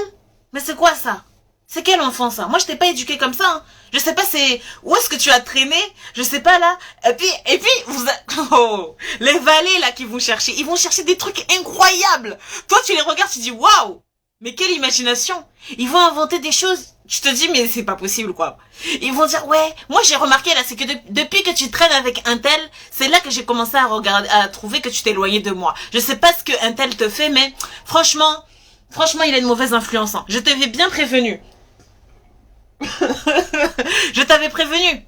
Mais c'est quoi ça? C'est quel enfant ça? Moi je t'ai pas éduqué comme ça, hein. Je sais pas où est-ce que tu as traîné, je sais pas là. Et puis oh, les valets là qui vont chercher, ils vont chercher des trucs incroyables. Toi tu les regardes, tu dis waouh! Mais quelle imagination! Ils vont inventer des choses. Tu te dis mais c'est pas possible quoi. Ils vont dire ouais, moi j'ai remarqué là, c'est que depuis que tu traînes avec un tel, c'est là que j'ai commencé à trouver que tu t'es éloigné de moi. Je sais pas ce que un tel te fait, mais franchement, il a une mauvaise influence. Hein. Je t'avais bien prévenu. Je t'avais prévenu.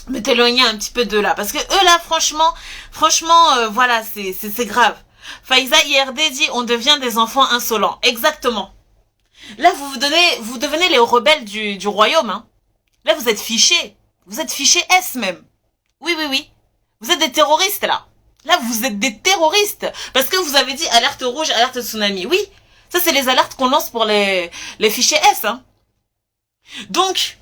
Mais t'éloigner un petit peu de là. Parce que eux là, franchement, voilà, c'est grave. Faiza IRD dit, on devient des enfants insolents. Exactement. Là, vous devenez les rebelles du royaume. Hein. Là, vous êtes fichés. Vous êtes fichés S même. Oui. Vous êtes des terroristes là. Là, vous êtes des terroristes. Parce que vous avez dit alerte rouge, alerte tsunami. Oui, ça c'est les alertes qu'on lance pour les fichiers S. Hein. Donc,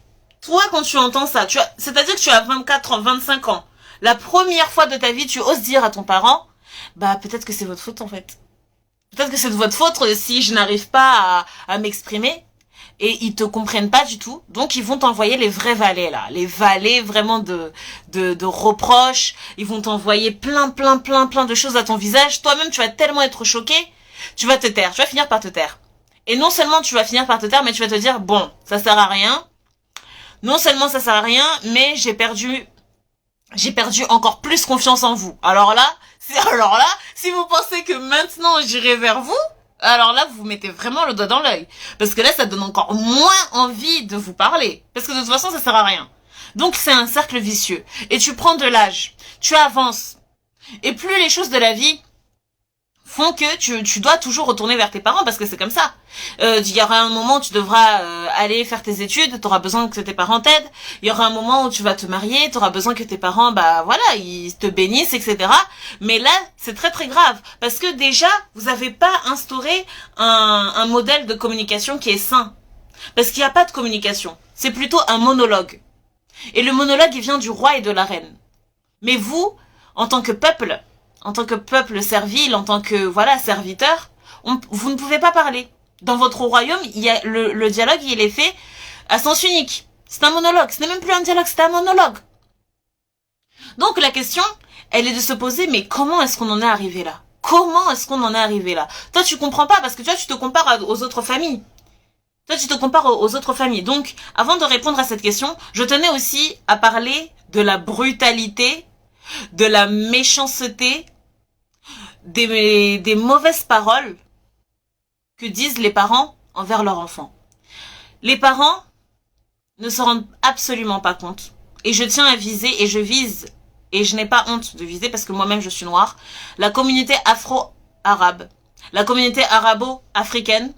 Toi, quand tu entends ça, c'est-à-dire que tu as 24 ans, 25 ans, la première fois de ta vie, tu oses dire à ton parent, bah peut-être que c'est votre faute en fait. Peut-être que c'est de votre faute si je n'arrive pas à m'exprimer. Et ils te comprennent pas du tout. Donc ils vont t'envoyer les vrais valets là, les valets vraiment de reproches. Ils vont t'envoyer plein de choses à ton visage. Toi-même tu vas tellement être choqué, tu vas te taire, tu vas finir par te taire. Et non seulement tu vas finir par te taire, mais tu vas te dire bon, ça sert à rien. Non seulement ça sert à rien, mais j'ai perdu encore plus confiance en vous. Alors là, si vous pensez que maintenant j'irai vers vous, alors là, vous mettez vraiment le doigt dans l'œil. Parce que là, ça donne encore moins envie de vous parler. Parce que de toute façon, ça sert à rien. Donc, c'est un cercle vicieux. Et tu prends de l'âge. Tu avances. Et plus les choses de la vie font que tu dois toujours retourner vers tes parents parce que c'est comme ça. Il y aura un moment où tu devras aller faire tes études, tu auras besoin que tes parents t'aident. Il y aura un moment où tu vas te marier, tu auras besoin que tes parents, bah voilà, ils te bénissent, etc. Mais là, c'est très grave parce que déjà, vous n'avez pas instauré un modèle de communication qui est sain. Parce qu'il n'y a pas de communication. C'est plutôt un monologue. Et le monologue, il vient du roi et de la reine. Mais vous, en tant que peuple servile, en tant que serviteur, vous ne pouvez pas parler. Dans votre royaume, il y a le dialogue, il est fait à sens unique. C'est un monologue. Ce n'est même plus un dialogue, c'est un monologue. Donc la question, elle est de se poser, mais comment est-ce qu'on en est arrivé là? Comment est-ce qu'on en est arrivé là? Toi, tu comprends pas parce que tu te compares aux autres familles. Donc, avant de répondre à cette question, je tenais aussi à parler de la brutalité, de la méchanceté, des mauvaises paroles que disent les parents envers leurs enfants. Les parents ne se rendent absolument pas compte. Et je tiens à viser, et je vise, et je n'ai pas honte de viser parce que moi-même je suis noire, la communauté afro-arabe, la communauté arabo-africaine,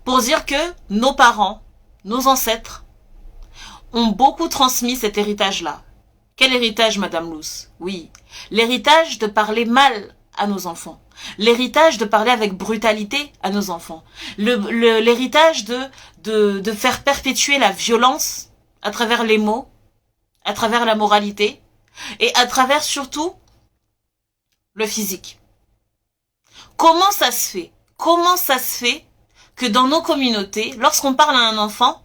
pour dire que nos parents, nos ancêtres, ont beaucoup transmis cet héritage-là. Quel héritage, Madame Luce? Oui, l'héritage de parler mal à nos enfants. L'héritage de parler avec brutalité à nos enfants. L'héritage de faire perpétuer la violence à travers les mots, à travers la moralité, et à travers surtout le physique. Comment ça se fait que dans nos communautés, lorsqu'on parle à un enfant,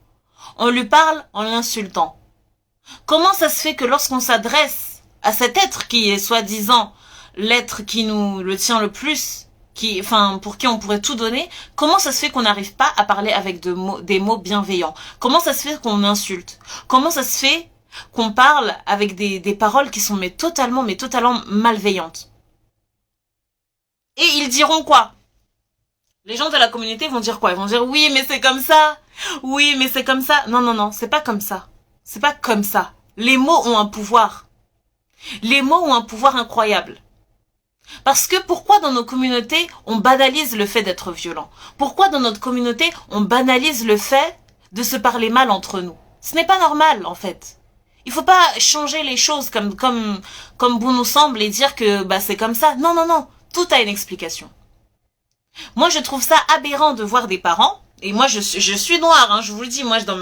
on lui parle en l'insultant? Comment ça se fait que lorsqu'on s'adresse à cet être qui est soi-disant l'être qui nous le tient le plus, pour qui on pourrait tout donner, comment ça se fait qu'on n'arrive pas à parler avec des mots bienveillants? Comment ça se fait qu'on insulte? Comment ça se fait qu'on parle avec des paroles qui sont totalement malveillantes? Et ils diront quoi? Les gens de la communauté vont dire quoi? Ils vont dire oui, mais c'est comme ça. Oui, mais c'est comme ça. Non, c'est pas comme ça. C'est pas comme ça. Les mots ont un pouvoir. Les mots ont un pouvoir incroyable. Parce que pourquoi dans nos communautés, on banalise le fait d'être violent? Pourquoi dans notre communauté, on banalise le fait de se parler mal entre nous? Ce n'est pas normal, en fait. Il faut pas changer les choses comme bon nous semble et dire que c'est comme ça. Non. Tout a une explication. Moi, je trouve ça aberrant de voir des parents. Et moi, je suis noire, hein, je vous le dis. Moi, dans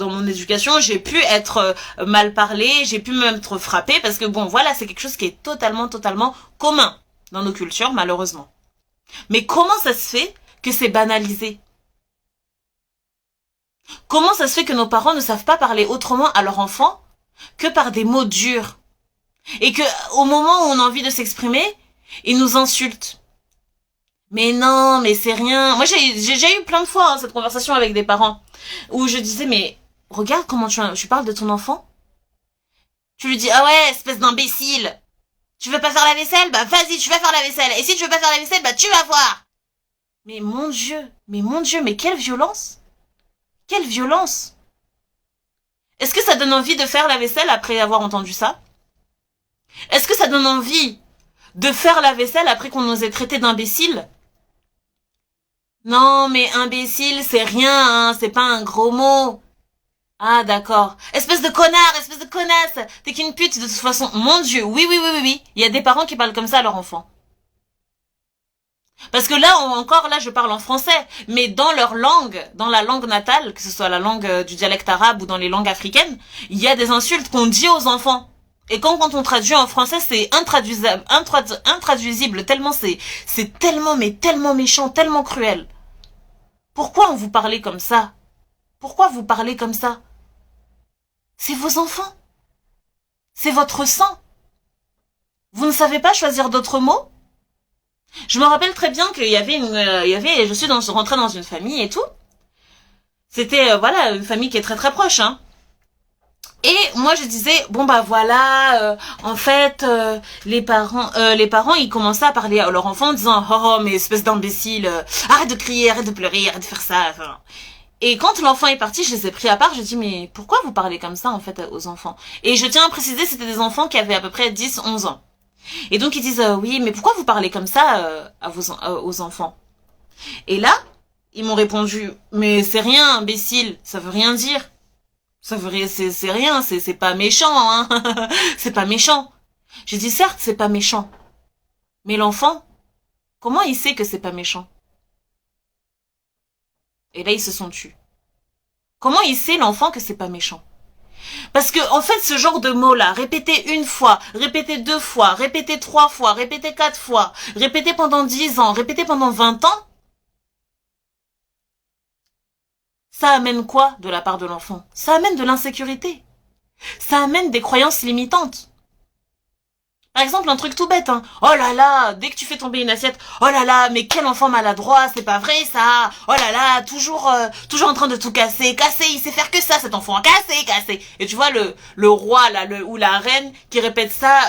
mon éducation, j'ai pu être mal parlée, j'ai pu même être frappée parce que c'est quelque chose qui est totalement commun dans nos cultures, malheureusement. Mais comment ça se fait que c'est banalisé? Comment ça se fait que nos parents ne savent pas parler autrement à leurs enfants que par des mots durs? Et que, au moment où on a envie de s'exprimer, ils nous insultent. Mais non, mais c'est rien. Moi, j'ai déjà eu plein de fois cette conversation avec des parents où je disais, mais regarde comment tu parles de ton enfant. Tu lui dis, ah ouais, espèce d'imbécile. Tu veux pas faire la vaisselle? Bah vas-y, tu vas faire la vaisselle. Et si tu veux pas faire la vaisselle, tu vas voir. Mais mon Dieu, mais quelle violence. Quelle violence. Est-ce que ça donne envie de faire la vaisselle après avoir entendu ça? Est-ce que ça donne envie de faire la vaisselle après qu'on nous ait traité d'imbéciles? Non, mais imbécile, c'est rien, hein, c'est pas un gros mot. Ah, d'accord. Espèce de connard, espèce de connasse. T'es qu'une pute, de toute façon. Mon Dieu, oui. Il y a des parents qui parlent comme ça à leur enfant. Parce que là, encore, là, je parle en français, mais dans leur langue, dans la langue natale, que ce soit la langue du dialecte arabe ou dans les langues africaines, il y a des insultes qu'on dit aux enfants. Et quand on traduit en français, c'est intraduisible, tellement c'est tellement, mais tellement méchant, tellement cruel. Pourquoi on vous parlez comme ça? Pourquoi vous parlez comme ça? C'est vos enfants. C'est votre sang. Vous ne savez pas choisir d'autres mots? Je me rappelle très bien qu'il y avait je suis rentrée dans une famille et tout. C'était, voilà, une famille qui est très très proche, hein. Et moi je disais bon bah voilà, en fait les parents ils commençaient à parler à leur enfant en disant oh mais espèce d'imbécile, arrête de crier, arrête de pleurer, arrête de faire ça. Enfin, et quand l'enfant est parti, je les ai pris à part, je dis mais pourquoi vous parlez comme ça en fait aux enfants? Et je tiens à préciser, c'était des enfants qui avaient à peu près 10-11 ans. Et donc ils disent oui mais pourquoi vous parlez comme ça aux enfants? Et là ils m'ont répondu mais c'est rien imbécile, ça veut rien dire. Ça veut rien, c'est rien, c'est pas méchant, hein. C'est pas méchant. J'ai dit certes, c'est pas méchant. Mais l'enfant, comment il sait que c'est pas méchant? Et là, ils se sont tus. Comment il sait l'enfant que c'est pas méchant? Parce que, en fait, ce genre de mots-là, répété une fois, répété 2 fois, répété 3 fois, répété 4 fois, répété pendant 10 ans, répété pendant 20 ans, ça amène quoi de la part de l'enfant? Ça amène de l'insécurité. Ça amène des croyances limitantes. Par exemple, un truc tout bête, hein. Oh là là, dès que tu fais tomber une assiette, oh là là, mais quel enfant maladroit, c'est pas vrai ça. Oh là là, toujours en train de tout casser, il sait faire que ça, cet enfant, casser. Et tu vois le roi là, ou la reine qui répète ça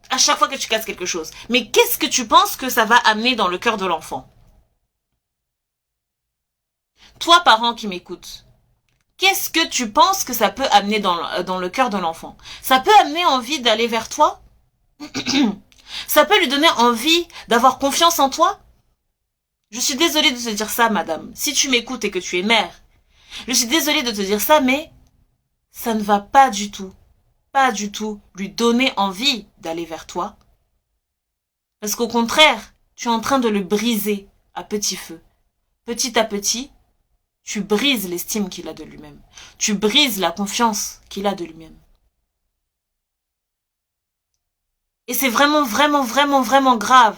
à chaque fois que tu casses quelque chose. Mais qu'est-ce que tu penses que ça va amener dans le cœur de l'enfant? Toi, parent qui m'écoute, qu'est-ce que tu penses que ça peut amener dans le cœur de l'enfant? Ça peut amener envie d'aller vers toi? Ça peut lui donner envie d'avoir confiance en toi? Je suis désolée de te dire ça, madame. Si tu m'écoutes et que tu es mère, je suis désolée de te dire ça, mais ça ne va pas du tout lui donner envie d'aller vers toi. Parce qu'au contraire, tu es en train de le briser à petit feu. Petit à petit, tu brises l'estime qu'il a de lui-même. Tu brises la confiance qu'il a de lui-même. Et c'est vraiment grave.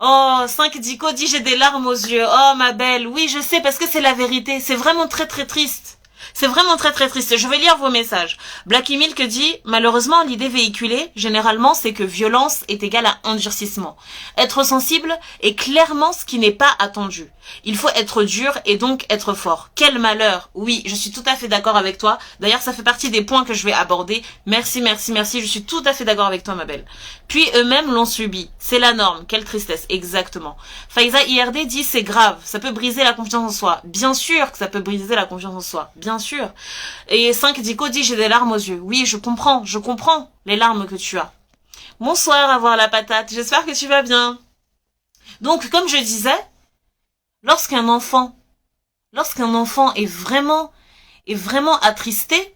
Oh, 5 Dico dit j'ai des larmes aux yeux. Oh, ma belle. Oui, je sais, parce que c'est la vérité. C'est vraiment très triste. C'est vraiment très triste. Je vais lire vos messages. Blacky Milk dit, malheureusement, l'idée véhiculée, généralement, c'est que violence est égale à endurcissement. Être sensible est clairement ce qui n'est pas attendu. Il faut être dur et donc être fort. Quel malheur. Oui, je suis tout à fait d'accord avec toi. D'ailleurs, ça fait partie des points que je vais aborder. Merci. Je suis tout à fait d'accord avec toi, ma belle. Puis eux-mêmes l'ont subi. C'est la norme. Quelle tristesse. Exactement. Faiza IRD dit, c'est grave. Ça peut briser la confiance en soi. Bien sûr que ça peut briser la confiance en soi. Bien sûr. Et 5 Dico dit, j'ai des larmes aux yeux. Oui, je comprends les larmes que tu as. Bonsoir, avoir la patate. J'espère que tu vas bien. Donc, comme je disais, lorsqu'un enfant est vraiment attristé,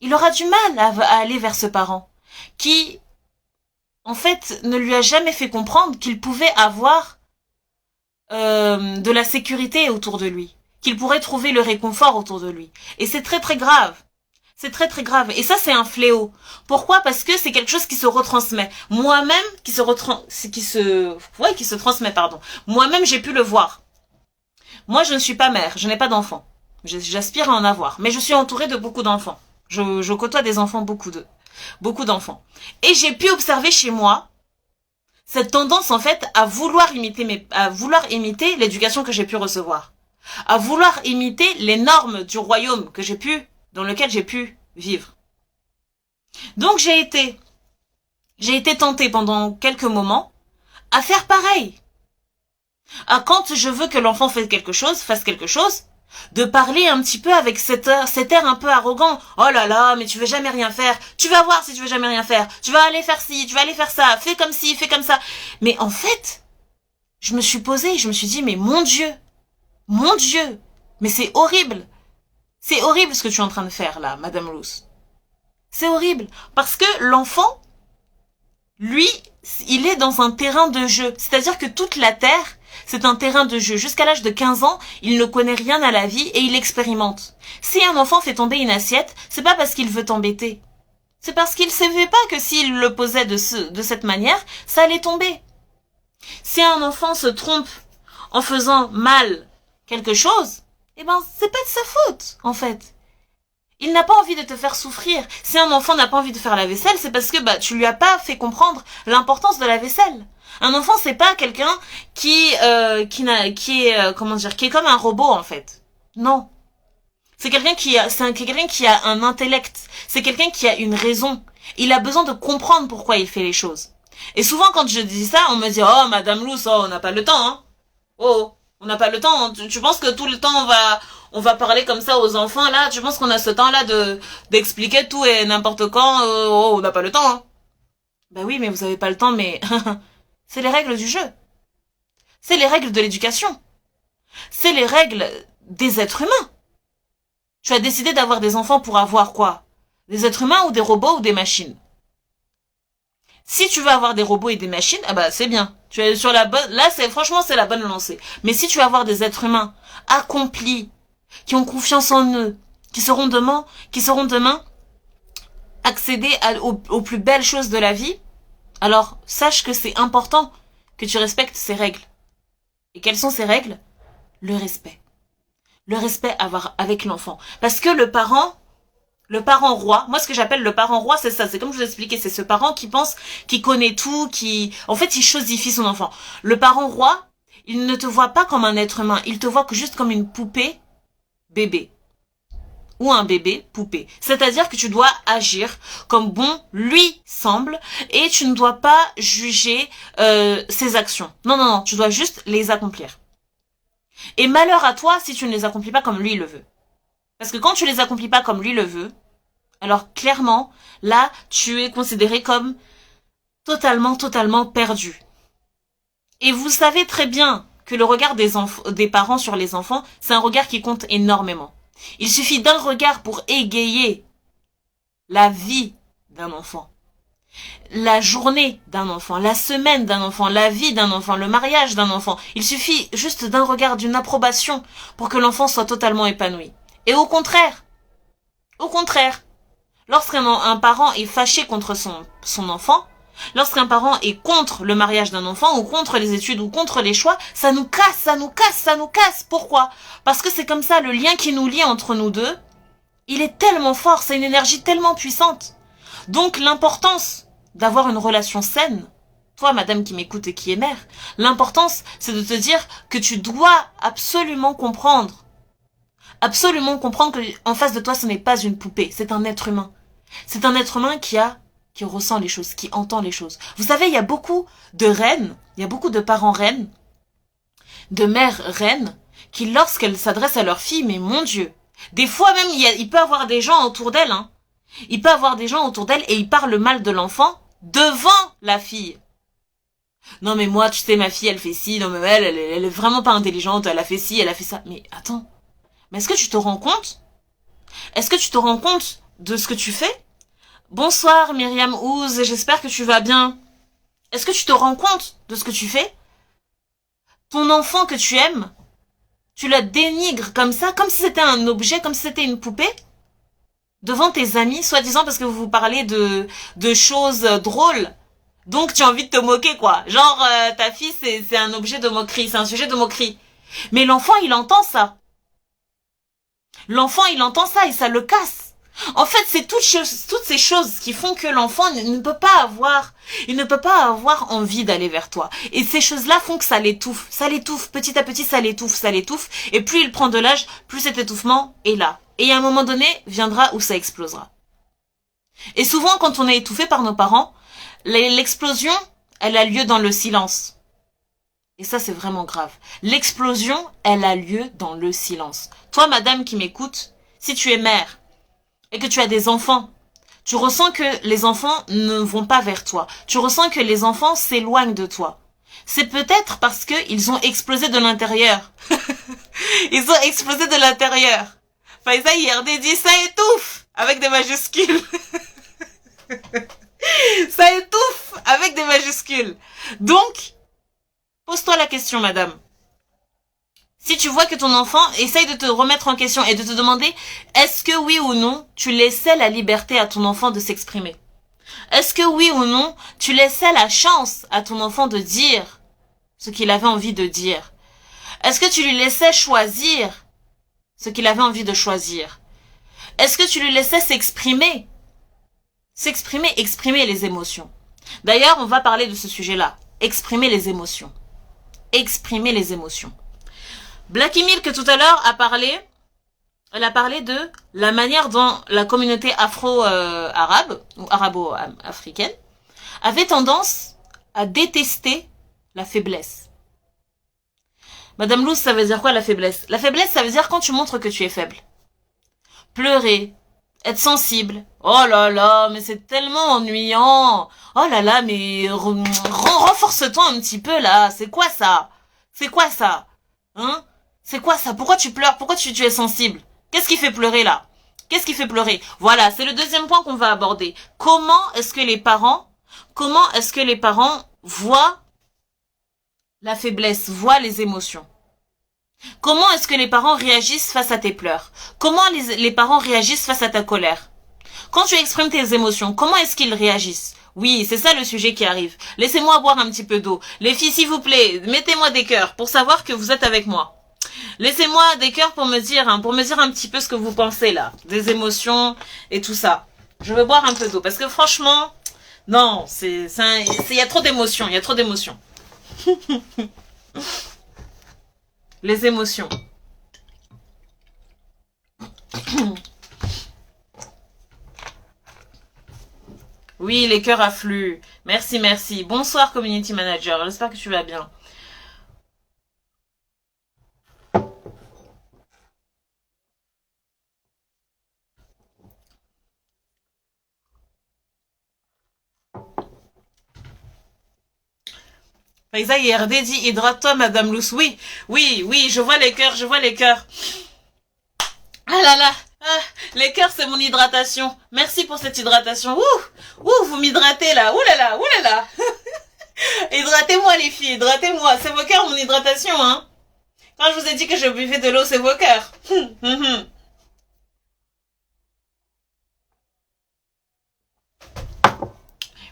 il aura du mal à aller vers ce parent qui, en fait, ne lui a jamais fait comprendre qu'il pouvait avoir de la sécurité autour de lui, qu'il pourrait trouver le réconfort autour de lui. Et c'est très grave. C'est très grave. Et ça, c'est un fléau. Pourquoi? Parce que c'est quelque chose qui se retransmet. Moi-même, qui se transmet, pardon. Moi-même, j'ai pu le voir. Moi, je ne suis pas mère. Je n'ai pas d'enfants. J'aspire à en avoir. Mais je suis entourée de beaucoup d'enfants. Je côtoie des enfants, beaucoup d'enfants. Et j'ai pu observer chez moi cette tendance, en fait, à vouloir imiter l'éducation que j'ai pu recevoir. À vouloir imiter les normes du royaume dans lequel j'ai pu vivre. Donc j'ai été tentée pendant quelques moments à faire pareil. Quand je veux que l'enfant fasse quelque chose, de parler un petit peu avec cet air un peu arrogant. Oh là là, mais tu veux jamais rien faire. Tu vas voir si tu veux jamais rien faire. Tu vas aller faire ci, tu vas aller faire ça. Fais comme ci, fais comme ça. Mais en fait, je me suis posée, je me suis dit, mais mon Dieu, mais c'est horrible. C'est horrible ce que tu es en train de faire là, Madame Luce. C'est horrible. Parce que l'enfant, lui, il est est dans un terrain de jeu. C'est-à-dire que toute la Terre, c'est un terrain de jeu. Jusqu'à l'âge de 15 ans, il ne connaît rien à la vie et il expérimente. Si un enfant fait tomber une assiette, c'est pas parce qu'il veut t'embêter. C'est parce qu'il ne savait pas que s'il le posait de cette manière, ça allait tomber. Si un enfant se trompe en faisant mal quelque chose, eh ben, c'est pas de sa faute, en fait. Il n'a pas envie de te faire souffrir. Si un enfant n'a pas envie de faire la vaisselle, c'est parce que tu lui as pas fait comprendre l'importance de la vaisselle. Un enfant, c'est pas quelqu'un qui est comme un robot en fait. Non. C'est quelqu'un qui a un intellect. C'est quelqu'un qui a une raison. Il a besoin de comprendre pourquoi il fait les choses. Et souvent quand je dis ça, on me dit "Oh madame Luce, on n'a pas le temps hein. Oh, on n'a pas le temps. Tu penses que tout le temps on va parler comme ça aux enfants là, tu penses qu'on a ce temps-là d'expliquer tout et n'importe quand on n'a pas le temps hein." Ben oui, mais vous avez pas le temps mais c'est les règles du jeu. C'est les règles de l'éducation. C'est les règles des êtres humains. Tu as décidé d'avoir des enfants pour avoir quoi? Des êtres humains ou des robots ou des machines? Si tu veux avoir des robots et des machines, ah bah c'est bien. Tu es sur la bonne. Là, franchement c'est la bonne lancée. Mais si tu veux avoir des êtres humains accomplis, qui ont confiance en eux, qui seront demain accéder aux plus belles choses de la vie, alors sache que c'est important que tu respectes ces règles. Et quelles sont ces règles? Le respect. Le respect avec l'enfant. Parce que le parent roi, moi ce que j'appelle le parent roi, c'est ça, c'est comme je vous expliquais, c'est ce parent qui pense, qui connaît tout, en fait il chosifie son enfant. Le parent roi, il ne te voit pas comme un être humain, il te voit que juste comme une poupée bébé. Ou un bébé poupée. C'est-à-dire que tu dois agir comme bon lui semble et tu ne dois pas juger ses actions. Non, non, non, tu dois juste les accomplir. Et malheur à toi si tu ne les accomplis pas comme lui le veut. Parce que quand tu les accomplis pas comme lui le veut, alors clairement, là, tu es considéré comme totalement perdu. Et vous savez très bien que le regard des parents sur les enfants, c'est un regard qui compte énormément. Il suffit d'un regard pour égayer la vie d'un enfant, la journée d'un enfant, la semaine d'un enfant, la vie d'un enfant, le mariage d'un enfant. Il suffit juste d'un regard, d'une approbation pour que l'enfant soit totalement épanoui. Et au contraire, lorsqu'un parent est fâché contre son enfant, lorsqu'un parent est contre le mariage d'un enfant ou contre les études ou contre les choix, ça nous casse. Pourquoi? Parce que c'est comme ça, le lien qui nous lie entre nous deux, il est tellement fort, c'est une énergie tellement puissante. Donc l'importance d'avoir une relation saine, toi madame qui m'écoute et qui est mère, l'importance c'est de te dire que tu dois absolument comprendre que en face de toi ce n'est pas une poupée, c'est un être humain. C'est un être humain qui ressent les choses, qui entend les choses. Vous savez, il y a beaucoup de reines, il y a beaucoup de parents reines, de mères reines, qui lorsqu'elles s'adressent à leur fille, mais mon Dieu, des fois même il peut avoir des gens autour d'elle, hein. Il peut avoir des gens autour d'elle et ils parlent mal de l'enfant devant la fille. Non mais moi, tu sais, ma fille, elle fait ci, non mais elle est vraiment pas intelligente, elle a fait ci, elle a fait ça. Mais attends, mais est-ce que tu te rends compte? Est-ce que tu te rends compte de ce que tu fais? Bonsoir Myriam Ouz, j'espère que tu vas bien. Est-ce que tu te rends compte de ce que tu fais? Ton enfant que tu aimes, tu la dénigres comme ça, comme si c'était un objet, comme si c'était une poupée, devant tes amis, soi-disant parce que vous vous parlez de choses drôles. Donc tu as envie de te moquer quoi. Genre ta fille c'est un objet de moquerie, c'est un sujet de moquerie. Mais l'enfant il entend ça. L'enfant il entend ça et ça le casse. En fait, c'est toutes ces choses qui font que l'enfant ne peut pas avoir envie d'aller vers toi. Et ces choses-là font que ça l'étouffe, petit à petit ça l'étouffe. Et plus il prend de l'âge, plus cet étouffement est là. Et à un moment donné, viendra où ça explosera. Et souvent, quand on est étouffé par nos parents, l'explosion, elle a lieu dans le silence. Et ça, c'est vraiment grave. L'explosion, elle a lieu dans le silence. Toi, madame qui m'écoute, si tu es mère, et que tu as des enfants, tu ressens que les enfants ne vont pas vers toi. Tu ressens que les enfants s'éloignent de toi. C'est peut-être parce que ils ont explosé de l'intérieur. Ils ont explosé de l'intérieur. Faiza IRD dit ça étouffe avec des majuscules. Ça étouffe avec des majuscules. Donc, pose-toi la question, madame. Si tu vois que ton enfant essaye de te remettre en question et de te demander est-ce que oui ou non, tu laissais la liberté à ton enfant de s'exprimer? Est-ce que oui ou non, tu laissais la chance à ton enfant de dire ce qu'il avait envie de dire? Est-ce que tu lui laissais choisir ce qu'il avait envie de choisir? Est-ce que tu lui laissais s'exprimer? S'exprimer, exprimer les émotions. D'ailleurs, on va parler de ce sujet-là. Exprimer les émotions. Exprimer les émotions. Blacky Milk, tout à l'heure, elle a parlé de la manière dont la communauté afro-arabe, ou arabo-africaine, avait tendance à détester la faiblesse. Madame Luz, ça veut dire quoi la faiblesse? La faiblesse, ça veut dire quand tu montres que tu es faible. Pleurer, être sensible. Oh là là, mais c'est tellement ennuyant. Oh là là, mais renforce-toi un petit peu là. C'est quoi ça? C'est quoi ça? Hein? C'est quoi ça? Pourquoi tu pleures? Pourquoi tu es sensible? Qu'est-ce qui fait pleurer là? Qu'est-ce qui fait pleurer? Voilà, c'est le deuxième point qu'on va aborder. Comment est-ce que les parents voient la faiblesse, voient les émotions? Comment est-ce que les parents réagissent face à tes pleurs? Comment les parents réagissent face à ta colère? Quand tu exprimes tes émotions, comment est-ce qu'ils réagissent? Oui, c'est ça le sujet qui arrive. Laissez-moi boire un petit peu d'eau. Les filles, s'il vous plaît, mettez-moi des cœurs pour savoir que vous êtes avec moi. Laissez-moi des cœurs pour me dire un petit peu ce que vous pensez là, des émotions et tout ça. Je veux boire un peu d'eau parce que franchement, non, il y a trop d'émotions, il y a trop d'émotions. Les émotions. Oui, les cœurs affluent. Merci, merci. Bonsoir, community manager. J'espère que tu vas bien. Faiza IRD dit hydrate-toi, Madame Luce. Oui, oui, oui, je vois les cœurs, je vois les cœurs. Ah là là, ah, les cœurs, c'est mon hydratation. Merci pour cette hydratation. Vous m'hydratez là. Ouh là là, ouh là là. Hydratez-moi les filles, hydratez-moi. C'est vos cœurs, mon hydratation, hein. Quand je vous ai dit que je buvais de l'eau, c'est vos cœurs.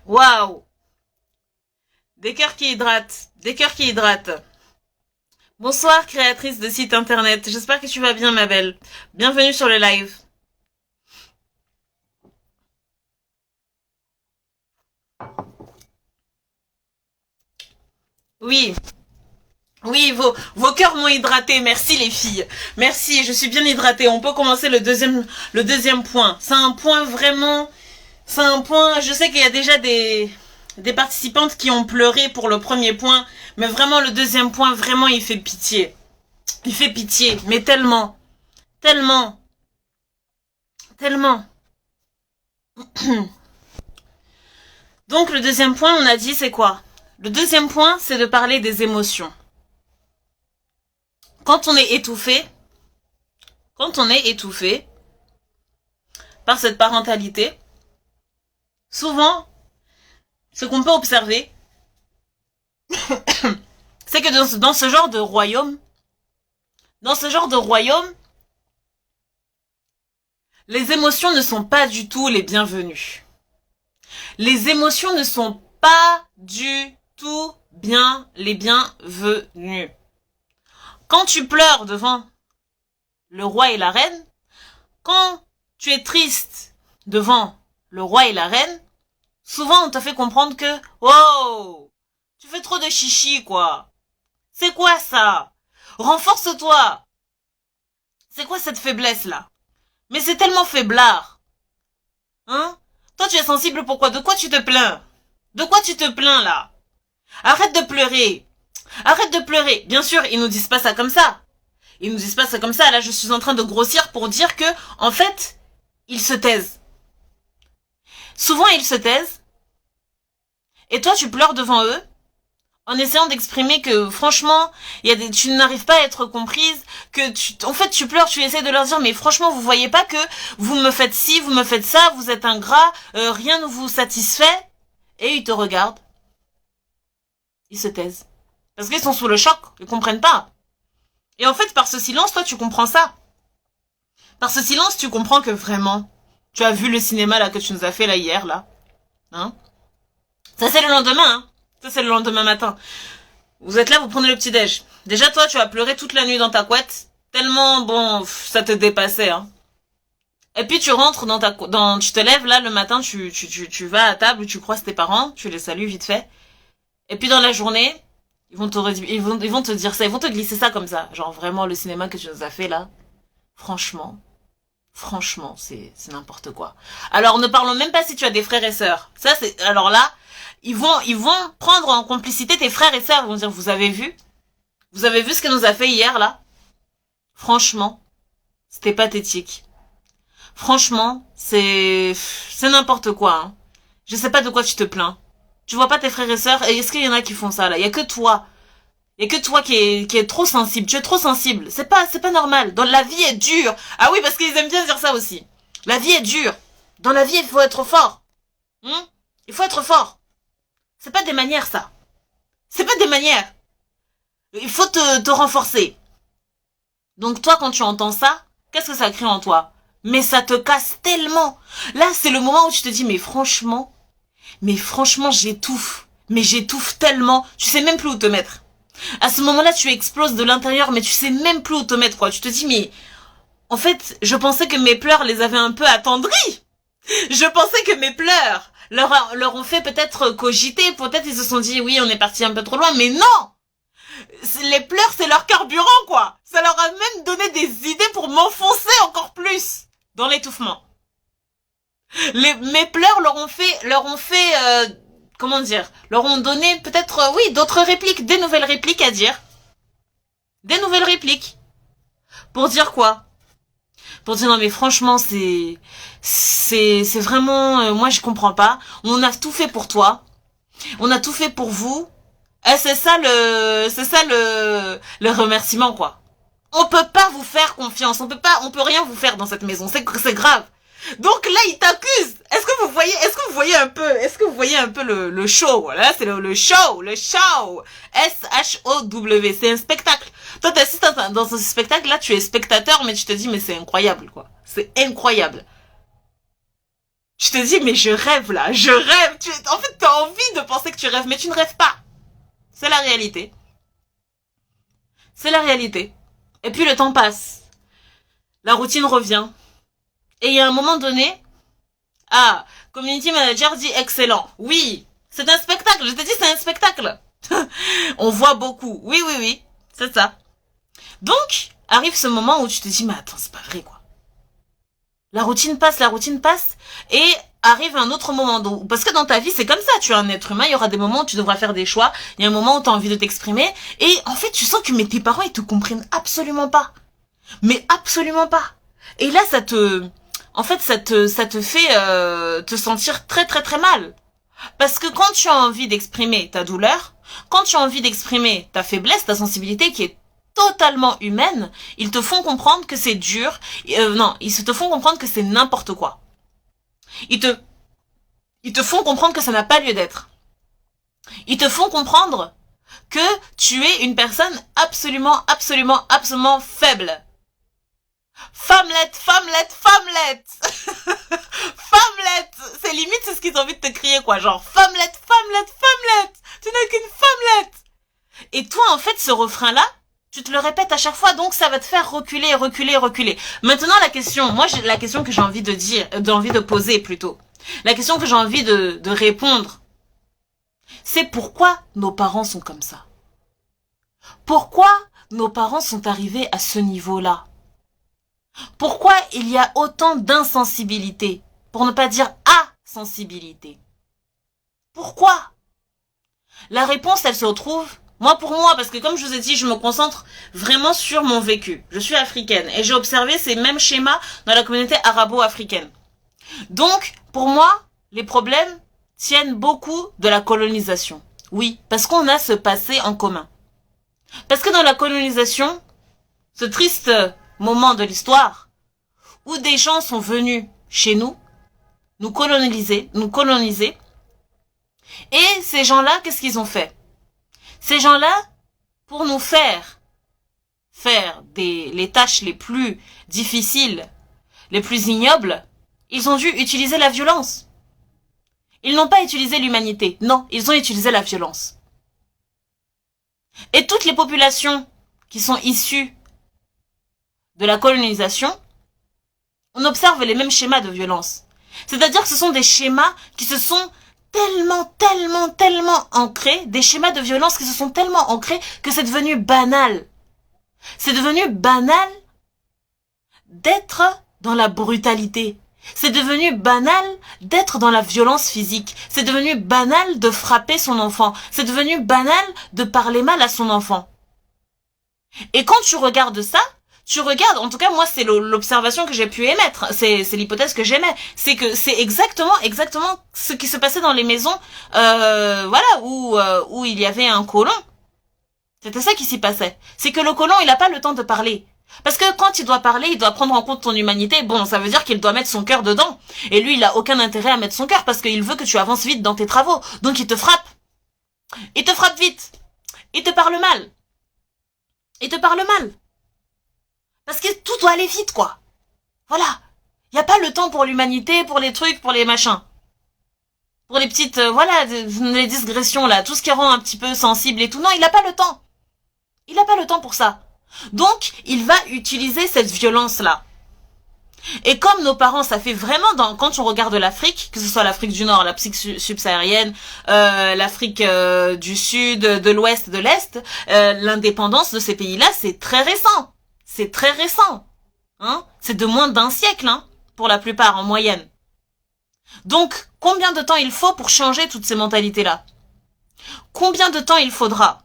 Waouh. Des cœurs qui hydratent, des cœurs qui hydratent. Bonsoir, créatrice de site internet. J'espère que tu vas bien, ma belle. Bienvenue sur le live. Oui. Oui, vos cœurs m'ont hydraté. Merci les filles. Merci, je suis bien hydratée. On peut commencer le deuxième point. C'est un point vraiment, je sais qu'il y a déjà des participantes qui ont pleuré pour le premier point, mais vraiment le deuxième point, vraiment il fait pitié. Il fait pitié, mais tellement, tellement, tellement. Donc le deuxième point, on a dit c'est quoi? Le deuxième point, c'est de parler des émotions. Quand on est étouffé par cette parentalité, souvent, ce qu'on peut observer, c'est que dans ce genre de royaume, les émotions ne sont pas du tout les bienvenues. Les émotions ne sont pas du tout les bienvenues. Quand tu pleures devant le roi et la reine, quand tu es triste devant le roi et la reine, souvent on te fait comprendre que « Oh, tu fais trop de chichi, quoi. C'est quoi ça? Renforce-toi. C'est quoi cette faiblesse-là? Mais c'est tellement faiblard. Hein? Toi, tu es sensible, pourquoi? De quoi tu te plains? De quoi tu te plains, là? Arrête de pleurer. Arrête de pleurer. Bien sûr, ils nous disent pas ça comme ça. Ils nous disent pas ça comme ça. Là, je suis en train de grossir pour dire que, en fait, ils se taisent. Souvent, ils se taisent. Et toi, tu pleures devant eux en essayant d'exprimer que franchement, tu n'arrives pas à être comprise, que en fait tu pleures, tu essaies de leur dire mais franchement vous voyez pas que vous me faites ci, vous me faites ça, vous êtes ingrat, rien ne vous satisfait, et ils te regardent, ils se taisent. Parce qu'ils sont sous le choc, ils comprennent pas. Et en fait par ce silence, toi tu comprends ça. Par ce silence tu comprends que vraiment, tu as vu le cinéma là que tu nous as fait là hier là, hein. Ça c'est le lendemain, hein. Ça c'est le lendemain matin. Vous êtes là, vous prenez le petit-déj. Déjà, toi, tu as pleuré toute la nuit dans ta couette. Tellement, bon, ça te dépassait, hein. Et puis, tu rentres tu te lèves, là, le matin, tu vas à table, tu croises tes parents, tu les salues vite fait. Et puis, dans la journée, ils vont te dire ça, ils vont te glisser ça comme ça. Genre, vraiment, le cinéma que tu nous as fait, là. Franchement, c'est n'importe quoi. Alors, ne parlons même pas si tu as des frères et sœurs. Ça, alors là, ils vont prendre en complicité tes frères et sœurs. Ils vont dire, vous avez vu ce qu'elle nous a fait hier, là? Franchement, c'était pathétique. Franchement, c'est n'importe quoi, hein. Je sais pas de quoi tu te plains. Tu vois pas tes frères et sœurs? Et est-ce qu'il y en a qui font ça, là? Il y a que toi. Il y a que toi qui est trop sensible. Tu es trop sensible. C'est pas normal. Dans la vie est dure. Ah oui, parce qu'ils aiment bien dire ça aussi. La vie est dure. Dans la vie, il faut être fort. Il faut être fort. C'est pas des manières, ça. C'est pas des manières. Il faut te renforcer. Donc toi, quand tu entends ça, qu'est-ce que ça crée en toi? Mais ça te casse tellement. Là, c'est le moment où tu te dis, mais franchement, j'étouffe. Mais j'étouffe tellement. Tu sais même plus où te mettre. À ce moment-là, tu exploses de l'intérieur, mais tu sais même plus où te mettre, quoi. Tu te dis, mais en fait, je pensais que mes pleurs les avaient un peu attendris. Je pensais que mes pleurs leur ont fait peut-être cogiter, peut-être ils se sont dit, oui, on est parti un peu trop loin, mais non! Les pleurs, c'est leur carburant, quoi. Ça leur a même donné des idées pour m'enfoncer encore plus dans l'étouffement. Mes pleurs leur ont fait, comment dire, leur ont donné peut-être, oui, d'autres répliques, des nouvelles répliques à dire. Des nouvelles répliques. Pour dire quoi? Pour dire non mais franchement c'est vraiment, moi je comprends pas. On a tout fait pour toi. On a tout fait pour vous. Et c'est ça le remerciement, quoi. On peut pas vous faire confiance. On peut rien vous faire dans cette maison. C'est grave. Donc là, il t'accuse. Est-ce que vous voyez un peu le show? Voilà, c'est le show. SHOW. C'est un spectacle. Toi, t'assistes dans ce spectacle-là, tu es spectateur, mais tu te dis, mais c'est incroyable, quoi. C'est incroyable. Tu te dis, mais je rêve, là. Je rêve. En fait, t'as envie de penser que tu rêves, mais tu ne rêves pas. C'est la réalité. C'est la réalité. Et puis le temps passe. La routine revient. Et il y a un moment donné, community manager dit excellent. Oui, c'est un spectacle. Je te dis, c'est un spectacle. On voit beaucoup. Oui, c'est ça. Donc, arrive ce moment où tu te dis, mais attends, c'est pas vrai, quoi. La routine passe, et arrive un autre moment. Parce que dans ta vie, c'est comme ça, tu es un être humain, il y aura des moments où tu devras faire des choix, il y a un moment où tu as envie de t'exprimer, et en fait, tu sens que tes parents, ils te comprennent absolument pas. Mais absolument pas. Et là, ça te fait te sentir très très très mal. Parce que quand tu as envie d'exprimer ta douleur, quand tu as envie d'exprimer ta faiblesse, ta sensibilité qui est totalement humaine, ils te font comprendre que c'est dur. Ils te font comprendre que c'est n'importe quoi. Ils te font comprendre que ça n'a pas lieu d'être. Ils te font comprendre que tu es une personne absolument faible. Femmelette. Femmelette. C'est limite, c'est ce qu'ils ont envie de te crier, quoi. Genre, femmelette. Tu n'es qu'une femmelette. Et toi, en fait, ce refrain-là, tu te le répètes à chaque fois, donc ça va te faire reculer. Maintenant, la question que j'ai envie de poser plutôt. La question que j'ai envie de répondre, c'est pourquoi nos parents sont comme ça? Pourquoi nos parents sont arrivés à ce niveau-là? Pourquoi il y a autant d'insensibilité, pour ne pas dire insensibilité? Pourquoi? La réponse, elle se retrouve, pour moi, parce que comme je vous ai dit, je me concentre vraiment sur mon vécu. Je suis africaine et j'ai observé ces mêmes schémas dans la communauté arabo-africaine. Donc, pour moi, les problèmes tiennent beaucoup de la colonisation. Oui, parce qu'on a ce passé en commun. Parce que dans la colonisation, ce triste moment de l'histoire, où des gens sont venus chez nous, nous coloniser, et ces gens-là, qu'est-ce qu'ils ont fait? Ces gens-là, pour nous faire les tâches les plus difficiles, les plus ignobles, ils ont dû utiliser la violence. Ils n'ont pas utilisé l'humanité. Non, ils ont utilisé la violence. Et toutes les populations qui sont issues de la colonisation, on observe les mêmes schémas de violence. C'est-à-dire que ce sont des schémas qui se sont tellement ancrés, des schémas de violence qui se sont tellement ancrés que c'est devenu banal. C'est devenu banal d'être dans la brutalité. C'est devenu banal d'être dans la violence physique. C'est devenu banal de frapper son enfant. C'est devenu banal de parler mal à son enfant. Et quand tu regardes ça, tu regardes, en tout cas moi c'est l'observation que j'ai pu émettre, c'est l'hypothèse que j'émets, c'est que c'est exactement ce qui se passait dans les maisons, voilà, où il y avait un colon. C'était ça qui s'y passait. C'est que le colon il a pas le temps de parler. Parce que quand il doit parler, il doit prendre en compte ton humanité. Bon, ça veut dire qu'il doit mettre son cœur dedans. Et lui, il a aucun intérêt à mettre son cœur parce qu'il veut que tu avances vite dans tes travaux. Donc il te frappe. Il te frappe vite. Il te parle mal. Il te parle mal. Parce que tout doit aller vite, quoi. Voilà. Il n'y a pas le temps pour l'humanité, pour les trucs, pour les machins. Pour les petites, voilà, les digressions, là. Tout ce qui rend un petit peu sensible et tout. Non, il n'a pas le temps. Il n'a pas le temps pour ça. Donc, il va utiliser cette violence-là. Et comme nos parents, ça fait vraiment quand on regarde l'Afrique, que ce soit l'Afrique du Nord, l'Afrique subsaharienne, l'Afrique du Sud, de l'Ouest, de l'Est, l'indépendance de ces pays-là, c'est très récent. C'est très récent. Hein? C'est de moins d'un siècle, hein, pour la plupart, en moyenne. Donc, combien de temps il faut pour changer toutes ces mentalités-là? Combien de temps il faudra?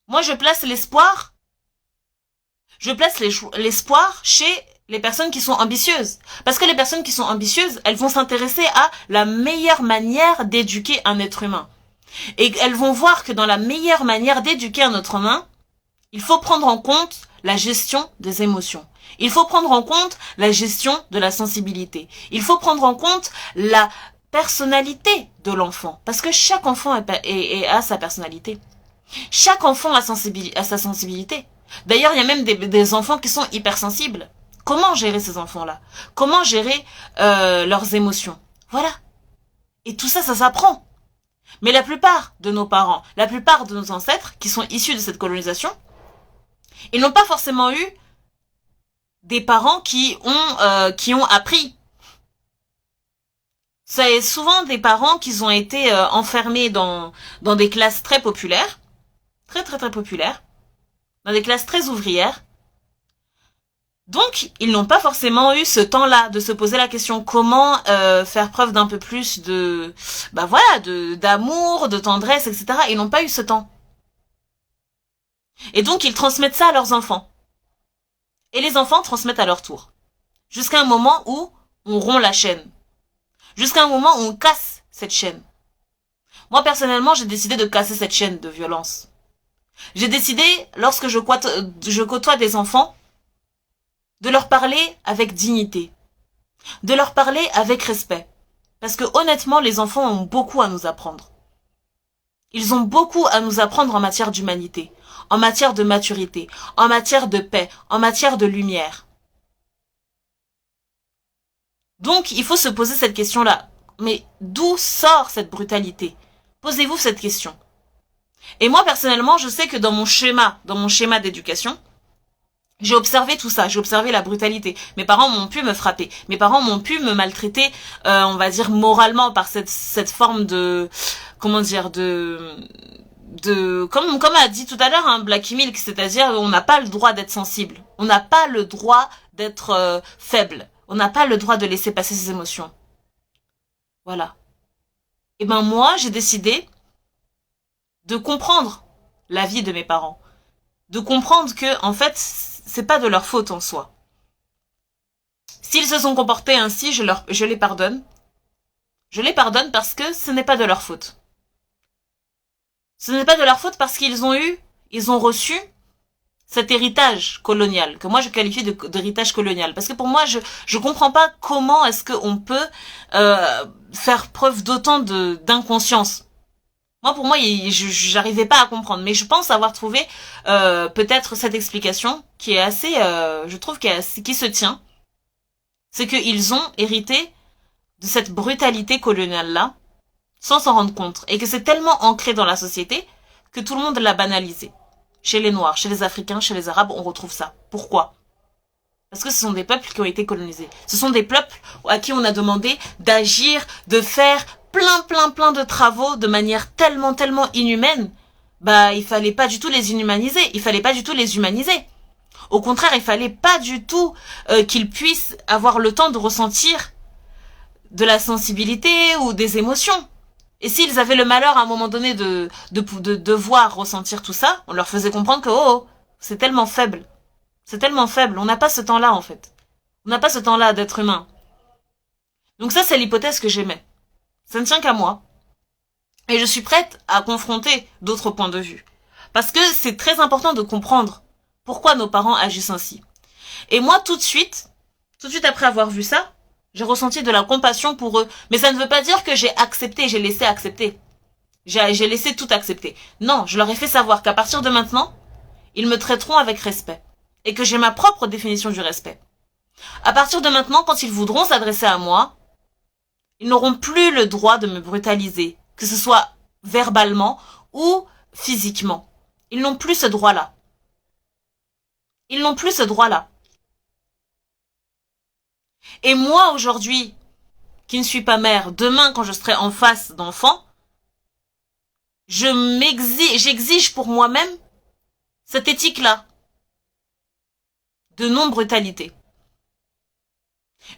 Moi, je place l'espoir chez les personnes qui sont ambitieuses. Parce que les personnes qui sont ambitieuses, elles vont s'intéresser à la meilleure manière d'éduquer un être humain. Et elles vont voir que dans la meilleure manière d'éduquer un être humain, il faut prendre en compte la gestion des émotions. Il faut prendre en compte la gestion de la sensibilité. Il faut prendre en compte la personnalité de l'enfant. Parce que chaque enfant a sa personnalité. Chaque enfant a sa sensibilité. D'ailleurs, il y a même des enfants qui sont hypersensibles. Comment gérer ces enfants-là? Comment gérer leurs émotions? Voilà. Et tout ça, ça s'apprend. Mais la plupart de nos parents, la plupart de nos ancêtres qui sont issus de cette colonisation, ils n'ont pas forcément eu des parents qui ont appris. C'est souvent des parents qui ont été enfermés dans des classes très populaires, très populaires, dans des classes très ouvrières. Donc, ils n'ont pas forcément eu ce temps-là de se poser la question comment faire preuve d'un peu plus de, d'amour, de tendresse, etc. Ils n'ont pas eu ce temps. Et donc, ils transmettent ça à leurs enfants. Et les enfants transmettent à leur tour. Jusqu'à un moment où on rompt la chaîne. Jusqu'à un moment où on casse cette chaîne. Moi, personnellement, j'ai décidé de casser cette chaîne de violence. J'ai décidé, lorsque je côtoie des enfants, de leur parler avec dignité, de leur parler avec respect. Parce que honnêtement, les enfants ont beaucoup à nous apprendre. Ils ont beaucoup à nous apprendre en matière d'humanité, en matière de maturité, en matière de paix, en matière de lumière. Donc, il faut se poser cette question-là. Mais d'où sort cette brutalité? Posez-vous cette question. Et moi, personnellement, je sais que dans mon schéma d'éducation, j'ai observé tout ça, j'ai observé la brutalité. Mes parents m'ont pu me frapper, mes parents m'ont pu me maltraiter, on va dire moralement par cette forme de, comment dire, comme a dit tout à l'heure, hein, Blacky Milk, c'est-à-dire on n'a pas le droit d'être sensible, on n'a pas le droit d'être faible, on n'a pas le droit de laisser passer ses émotions. Voilà. Et ben moi, j'ai décidé de comprendre la vie de mes parents, de comprendre que en fait c'est pas de leur faute en soi. S'ils se sont comportés ainsi, je les pardonne. Je les pardonne parce que ce n'est pas de leur faute. Ce n'est pas de leur faute parce qu'ils ont reçu cet héritage colonial, que moi je qualifie d'héritage colonial. Parce que pour moi, je comprends pas comment est-ce qu'on peut faire preuve d'autant d'inconscience. Moi, pour moi, j'arrivais pas à comprendre. Mais je pense avoir trouvé peut-être cette explication qui est assez, je trouve, qui se tient. C'est qu'ils ont hérité de cette brutalité coloniale-là, sans s'en rendre compte. Et que c'est tellement ancré dans la société que tout le monde l'a banalisé. Chez les Noirs, chez les Africains, chez les Arabes, on retrouve ça. Pourquoi? Parce que ce sont des peuples qui ont été colonisés. Ce sont des peuples à qui on a demandé d'agir, de faire plein de travaux de manière tellement inhumaine. Bah, il fallait pas du tout les inhumaniser. Il fallait pas du tout les humaniser. Au contraire, il fallait pas du tout qu'ils puissent avoir le temps de ressentir de la sensibilité ou des émotions. Et s'ils avaient le malheur à un moment donné de devoir ressentir tout ça, on leur faisait comprendre que c'est tellement faible. C'est tellement faible. On n'a pas ce temps-là, en fait. On n'a pas ce temps-là d'être humain. Donc ça, c'est l'hypothèse que j'émets. Ça ne tient qu'à moi. Et je suis prête à confronter d'autres points de vue. Parce que c'est très important de comprendre pourquoi nos parents agissent ainsi. Et moi, tout de suite après avoir vu ça, j'ai ressenti de la compassion pour eux. Mais ça ne veut pas dire que j'ai accepté, j'ai laissé accepter. J'ai laissé tout accepter. Non, je leur ai fait savoir qu'à partir de maintenant, ils me traiteront avec respect. Et que j'ai ma propre définition du respect. À partir de maintenant, quand ils voudront s'adresser à moi, ils n'auront plus le droit de me brutaliser, que ce soit verbalement ou physiquement. Ils n'ont plus ce droit-là. Ils n'ont plus ce droit-là. Et moi, aujourd'hui, qui ne suis pas mère, demain, quand je serai en face d'enfants, j'exige pour moi-même cette éthique-là de non-brutalité.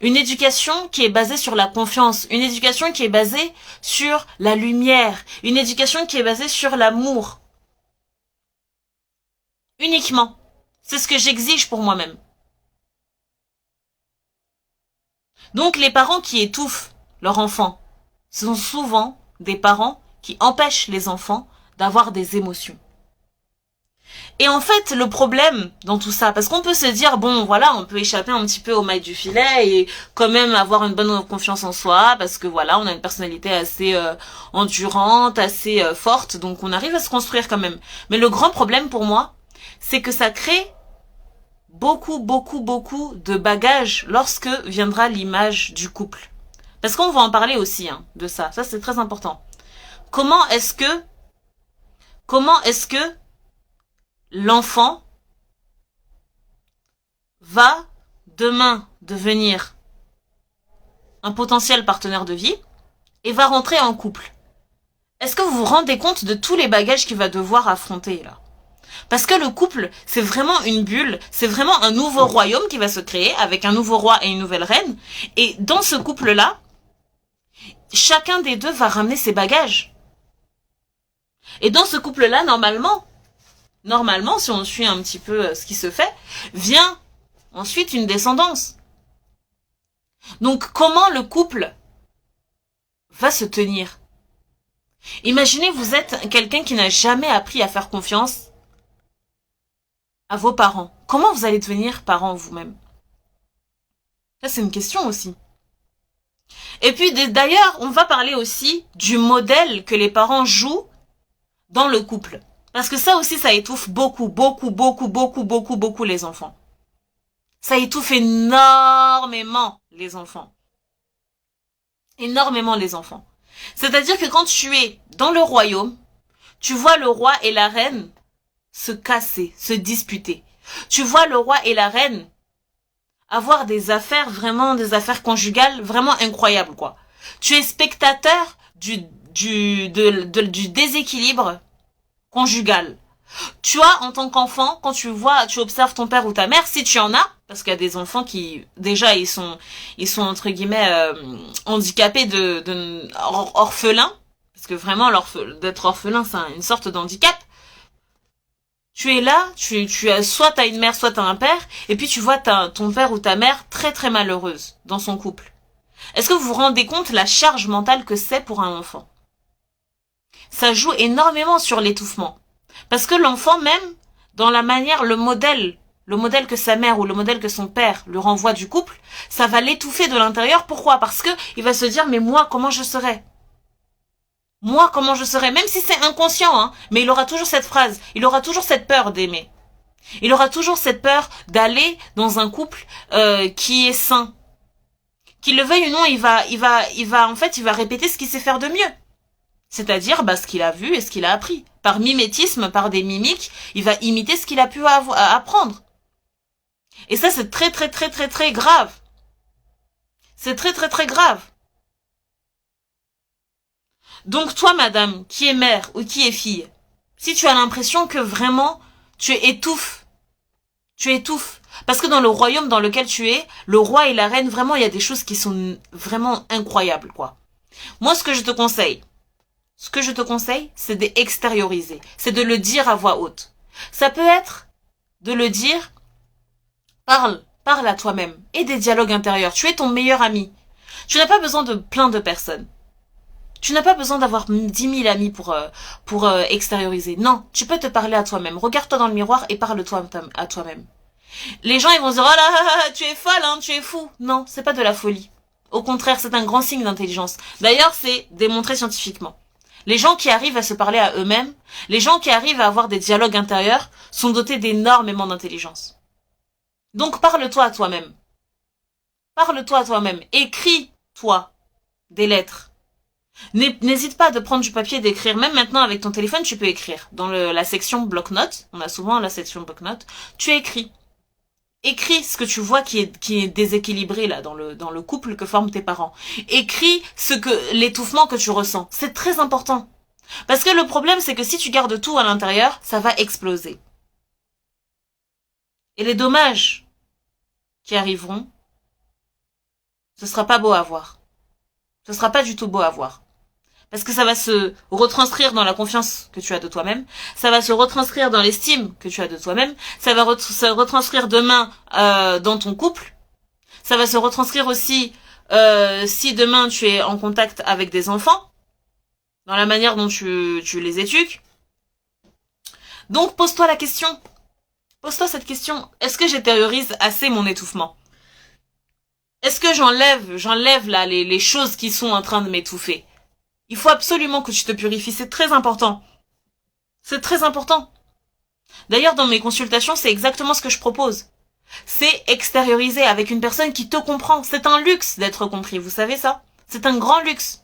Une éducation qui est basée sur la confiance, une éducation qui est basée sur la lumière, une éducation qui est basée sur l'amour. Uniquement. C'est ce que j'exige pour moi-même. Donc les parents qui étouffent leurs enfants, ce sont souvent des parents qui empêchent les enfants d'avoir des émotions. Et en fait, le problème dans tout ça, parce qu'on peut se dire, bon, voilà, on peut échapper un petit peu aux mailles du filet et quand même avoir une bonne confiance en soi, parce que voilà, on a une personnalité assez endurante, assez forte, donc on arrive à se construire quand même. Mais le grand problème pour moi, c'est que ça crée beaucoup de bagages lorsque viendra l'image du couple. Parce qu'on va en parler aussi de ça. Ça, c'est très important. Comment est-ce que l'enfant va demain devenir un potentiel partenaire de vie et va rentrer en couple? Est-ce que vous vous rendez compte de tous les bagages qu'il va devoir affronter là? Parce que le couple, c'est vraiment une bulle, c'est vraiment un nouveau royaume qui va se créer avec un nouveau roi et une nouvelle reine. Et dans ce couple-là, chacun des deux va ramener ses bagages. Et dans ce couple-là, normalement, si on suit un petit peu ce qui se fait, vient ensuite une descendance. Donc comment le couple va se tenir? Imaginez, vous êtes quelqu'un qui n'a jamais appris à faire confiance à vos parents. Comment vous allez devenir parent vous-même? Ça, c'est une question aussi. Et puis d'ailleurs, on va parler aussi du modèle que les parents jouent dans le couple. Parce que ça aussi, ça étouffe beaucoup les enfants. Ça étouffe énormément les enfants. Énormément les enfants. C'est-à-dire que quand tu es dans le royaume, tu vois le roi et la reine se casser, se disputer. Tu vois le roi et la reine avoir des affaires, vraiment des affaires conjugales vraiment incroyables, quoi. Tu es spectateur du déséquilibre conjugal. Tu as, en tant qu'enfant, quand tu observes ton père ou ta mère, si tu en as, parce qu'il y a des enfants qui, déjà, ils sont entre guillemets, handicapés orphelins, parce que vraiment, d'être orphelin, c'est une sorte d'handicap. Tu es là, tu as, soit t'as une mère, soit t'as un père, et puis tu vois ton père ou ta mère très malheureuse dans son couple. Est-ce que vous vous rendez compte la charge mentale que c'est pour un enfant? ça joue énormément sur l'étouffement. Parce que l'enfant même, dans la manière, le modèle que sa mère ou le modèle que son père lui renvoie du couple, ça va l'étouffer de l'intérieur. Pourquoi? Parce que il va se dire, mais moi, comment je serais? Moi, comment je serais? Même si c'est inconscient, hein, mais il aura toujours cette phrase, il aura toujours cette peur d'aimer. Il aura toujours cette peur d'aller dans un couple qui est sain. Qu'il le veuille ou non, en fait, il va répéter ce qu'il sait faire de mieux. C'est-à-dire, ce qu'il a vu et ce qu'il a appris. Par mimétisme, par des mimiques, il va imiter ce qu'il a pu apprendre. Et ça, c'est très, très, très, très, très grave. C'est très, très, très grave. Donc, toi, madame, qui est mère ou qui est fille, si tu as l'impression que vraiment, tu étouffes. Parce que dans le royaume dans lequel tu es, le roi et la reine, vraiment, il y a des choses qui sont vraiment incroyables, quoi. Moi, ce que je te conseille, c'est d'extérioriser. C'est de le dire à voix haute. Ça peut être de le dire, parle à toi-même. Et des dialogues intérieurs. Tu es ton meilleur ami. Tu n'as pas besoin de plein de personnes. Tu n'as pas besoin d'avoir 10 000 amis pour extérioriser. Non, tu peux te parler à toi-même. Regarde-toi dans le miroir et parle-toi à toi-même. Les gens, ils vont se dire, oh là, tu es folle, hein, tu es fou. Non, c'est pas de la folie. Au contraire, c'est un grand signe d'intelligence. D'ailleurs, c'est démontré scientifiquement. Les gens qui arrivent à se parler à eux-mêmes, les gens qui arrivent à avoir des dialogues intérieurs, sont dotés d'énormément d'intelligence. Donc, parle-toi à toi-même. Parle-toi à toi-même. Écris-toi des lettres. N'hésite pas de prendre du papier et d'écrire. Même maintenant, avec ton téléphone, tu peux écrire. Dans la section bloc-notes, on a souvent la section bloc-notes, tu écris. Écris ce que tu vois qui est déséquilibré là dans le couple que forment tes parents. Écris l'étouffement que tu ressens. C'est très important. Parce que le problème, c'est que si tu gardes tout à l'intérieur, ça va exploser. Et les dommages qui arriveront, ce sera pas beau à voir. Ce sera pas du tout beau à voir. Parce que ça va se retranscrire dans la confiance que tu as de toi-même. Ça va se retranscrire dans l'estime que tu as de toi-même. Ça va se retranscrire demain dans ton couple. Ça va se retranscrire aussi si demain tu es en contact avec des enfants. Dans la manière dont tu les éduques. Donc pose-toi la question. Pose-toi cette question. Est-ce que j'intériorise assez mon étouffement? Est-ce que j'enlève là les choses qui sont en train de m'étouffer? Il faut absolument que tu te purifies, c'est très important. C'est très important. D'ailleurs, dans mes consultations, c'est exactement ce que je propose. C'est extérioriser avec une personne qui te comprend. C'est un luxe d'être compris, vous savez ça? C'est un grand luxe.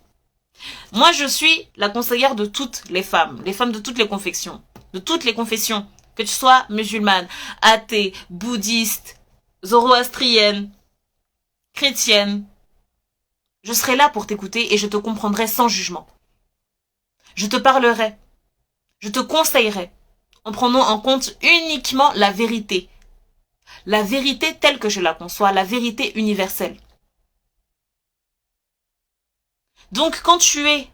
Moi, je suis la conseillère de toutes les femmes de toutes les confessions. De toutes les confessions. Que tu sois musulmane, athée, bouddhiste, zoroastrienne, chrétienne. Je serai là pour t'écouter et je te comprendrai sans jugement. Je te parlerai. Je te conseillerai. En prenant en compte uniquement la vérité. La vérité telle que je la conçois, la vérité universelle. Donc quand tu es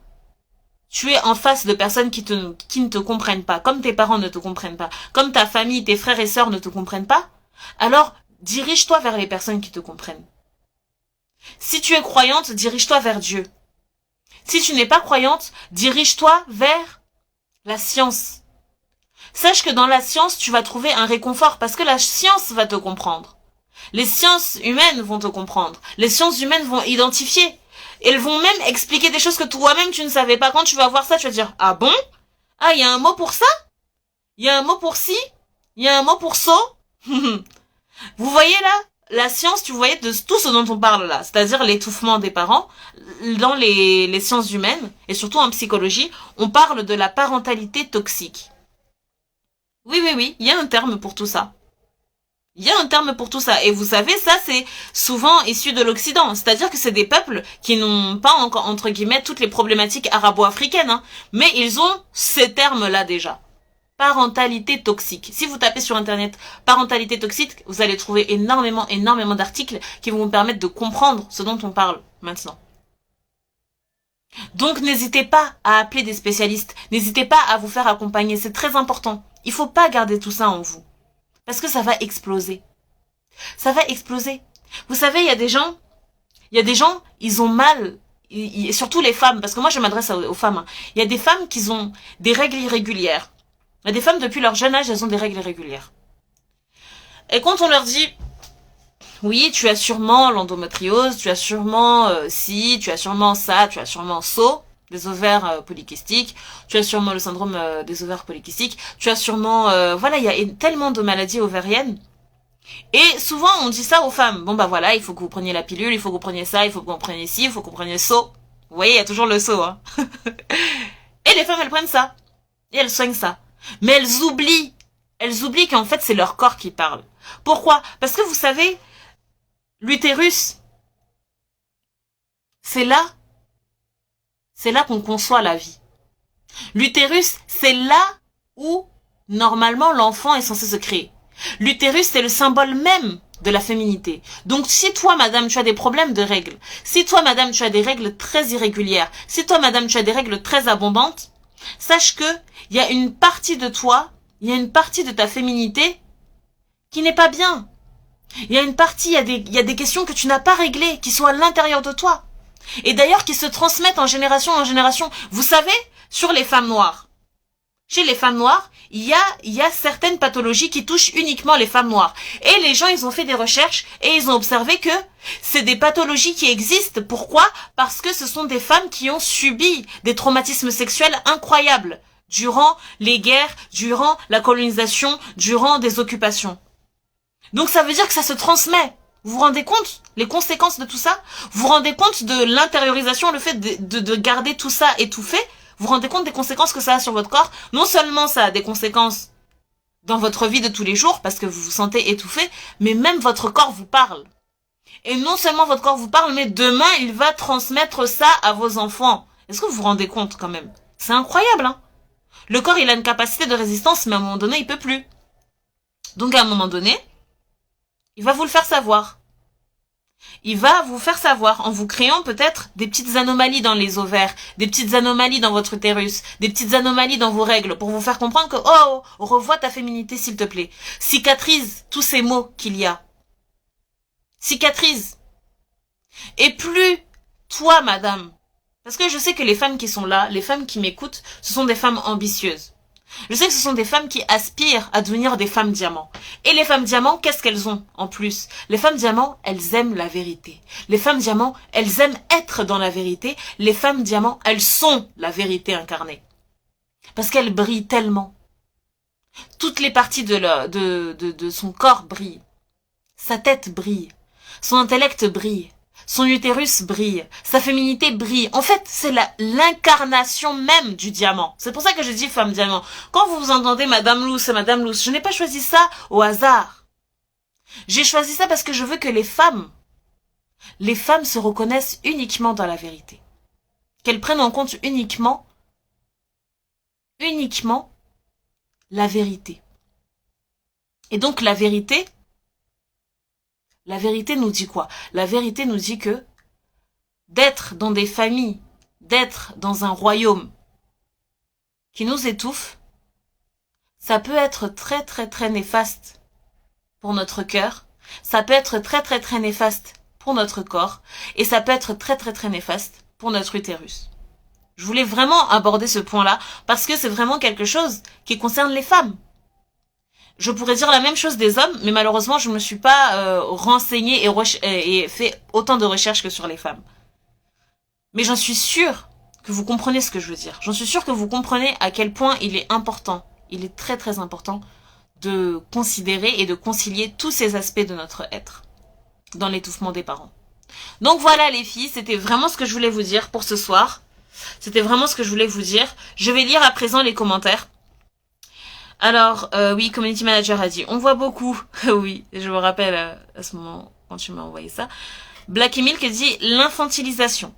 en face de personnes qui ne te comprennent pas, comme tes parents ne te comprennent pas, comme ta famille, tes frères et sœurs ne te comprennent pas, alors dirige-toi vers les personnes qui te comprennent. Si tu es croyante, dirige-toi vers Dieu. Si tu n'es pas croyante, dirige-toi vers la science. Sache que dans la science, tu vas trouver un réconfort parce que la science va te comprendre. Les sciences humaines vont te comprendre. Les sciences humaines vont identifier. Elles vont même expliquer des choses que toi-même tu ne savais pas. Quand tu vas voir ça, tu vas dire, ah bon? Ah, il y a un mot pour ça? Il y a un mot pour ci? Il y a un mot pour ça? Vous voyez là? La science, tu voyais de tout ce dont on parle là, c'est-à-dire l'étouffement des parents, dans les sciences humaines, et surtout en psychologie, on parle de la parentalité toxique. Oui, il y a un terme pour tout ça. Il y a un terme pour tout ça. Et vous savez, ça c'est souvent issu de l'Occident. C'est-à-dire que c'est des peuples qui n'ont pas encore, entre guillemets, toutes les problématiques arabo-africaines, hein, mais ils ont ces termes-là déjà. Parentalité toxique. Si vous tapez sur internet parentalité toxique, vous allez trouver énormément d'articles qui vont vous permettre de comprendre ce dont on parle maintenant. Donc n'hésitez pas à appeler des spécialistes, n'hésitez pas à vous faire accompagner, c'est très important. Il faut pas garder tout ça en vous. Parce que ça va exploser. Ça va exploser. Vous savez, il y a des gens, ils ont mal et surtout les femmes, parce que moi je m'adresse aux femmes, hein. Il y a des femmes qui ont des règles irrégulières. Il y a des femmes depuis leur jeune âge, elles ont des règles irrégulières. Et quand on leur dit, oui, tu as sûrement l'endométriose, tu as sûrement tu as sûrement ça, tu as sûrement des ovaires polykystiques, tu as sûrement le syndrome des ovaires polykystiques, tu as sûrement, voilà, il y a tellement de maladies ovariennes. Et souvent, on dit ça aux femmes. Bon, bah voilà, il faut que vous preniez la pilule, il faut que vous preniez ça, il faut que vous preniez ci, il faut que vous preniez ça. Vous voyez, il y a toujours le saut, hein. Et les femmes, elles prennent ça. Et elles soignent ça. Mais elles oublient qu'en fait, c'est leur corps qui parle. Pourquoi? Parce que vous savez, l'utérus, c'est là qu'on conçoit la vie. L'utérus, c'est là où, normalement, l'enfant est censé se créer. L'utérus, c'est le symbole même de la féminité. Donc, si toi, madame, tu as des problèmes de règles, si toi, madame, tu as des règles très irrégulières, si toi, madame, tu as des règles très abondantes, sache que il y a une partie de toi, il y a une partie de ta féminité qui n'est pas bien. Il y a une partie, il y a des questions que tu n'as pas réglées, qui sont à l'intérieur de toi. Et d'ailleurs, qui se transmettent en génération en génération. Vous savez, sur les femmes noires, chez les femmes noires, il y a certaines pathologies qui touchent uniquement les femmes noires. Et les gens, ils ont fait des recherches et ils ont observé que c'est des pathologies qui existent. Pourquoi? Parce que ce sont des femmes qui ont subi des traumatismes sexuels incroyables durant les guerres, durant la colonisation, durant des occupations. Donc ça veut dire que ça se transmet. Vous vous rendez compte les conséquences de tout ça? Vous vous rendez compte de l'intériorisation, le fait de garder tout ça étouffé? Vous vous rendez compte des conséquences que ça a sur votre corps? Non seulement ça a des conséquences dans votre vie de tous les jours, parce que vous vous sentez étouffé, mais même votre corps vous parle. Et non seulement votre corps vous parle, mais demain, il va transmettre ça à vos enfants. Est-ce que vous vous rendez compte quand même? C'est incroyable, hein? Le corps, il a une capacité de résistance, mais à un moment donné, il peut plus. Donc à un moment donné, il va vous le faire savoir. Il va vous faire savoir en vous créant peut-être des petites anomalies dans les ovaires, des petites anomalies dans votre utérus, des petites anomalies dans vos règles pour vous faire comprendre que, oh, revois ta féminité s'il te plaît. Cicatrise tous ces mots qu'il y a. Cicatrise. Et plus, toi, madame, parce que je sais que les femmes qui sont là, les femmes qui m'écoutent, ce sont des femmes ambitieuses. Je sais que ce sont des femmes qui aspirent à devenir des femmes diamants. Et les femmes diamants, qu'est-ce qu'elles ont en plus? Les femmes diamants, elles aiment la vérité. Les femmes diamants, elles aiment être dans la vérité. Les femmes diamants, elles sont la vérité incarnée. Parce qu'elles brillent tellement. Toutes les parties de son corps brillent. Sa tête brille. Son intellect brille. Son utérus brille, sa féminité brille. En fait, c'est l'incarnation même du diamant. C'est pour ça que je dis femme diamant. Quand vous entendez Madame Luce, je n'ai pas choisi ça au hasard. J'ai choisi ça parce que je veux que les femmes se reconnaissent uniquement dans la vérité. Qu'elles prennent en compte uniquement la vérité. Et donc la vérité nous dit quoi? La vérité nous dit que d'être dans des familles, d'être dans un royaume qui nous étouffe, ça peut être très très très néfaste pour notre cœur, ça peut être très très très néfaste pour notre corps, et ça peut être très très très néfaste pour notre utérus. Je voulais vraiment aborder ce point-là, parce que c'est vraiment quelque chose qui concerne les femmes. Je pourrais dire la même chose des hommes, mais malheureusement, je ne me suis pas renseignée et fait autant de recherches que sur les femmes. Mais j'en suis sûre que vous comprenez ce que je veux dire. J'en suis sûre que vous comprenez à quel point il est important, il est très très important de considérer et de concilier tous ces aspects de notre être dans l'étouffement des parents. Donc voilà les filles, c'était vraiment ce que je voulais vous dire pour ce soir. C'était vraiment ce que je voulais vous dire. Je vais lire à présent les commentaires. Alors, oui, Community Manager a dit, on voit beaucoup. Oui, je me rappelle à ce moment, quand tu m'as envoyé ça. Blacky Milk dit, l'infantilisation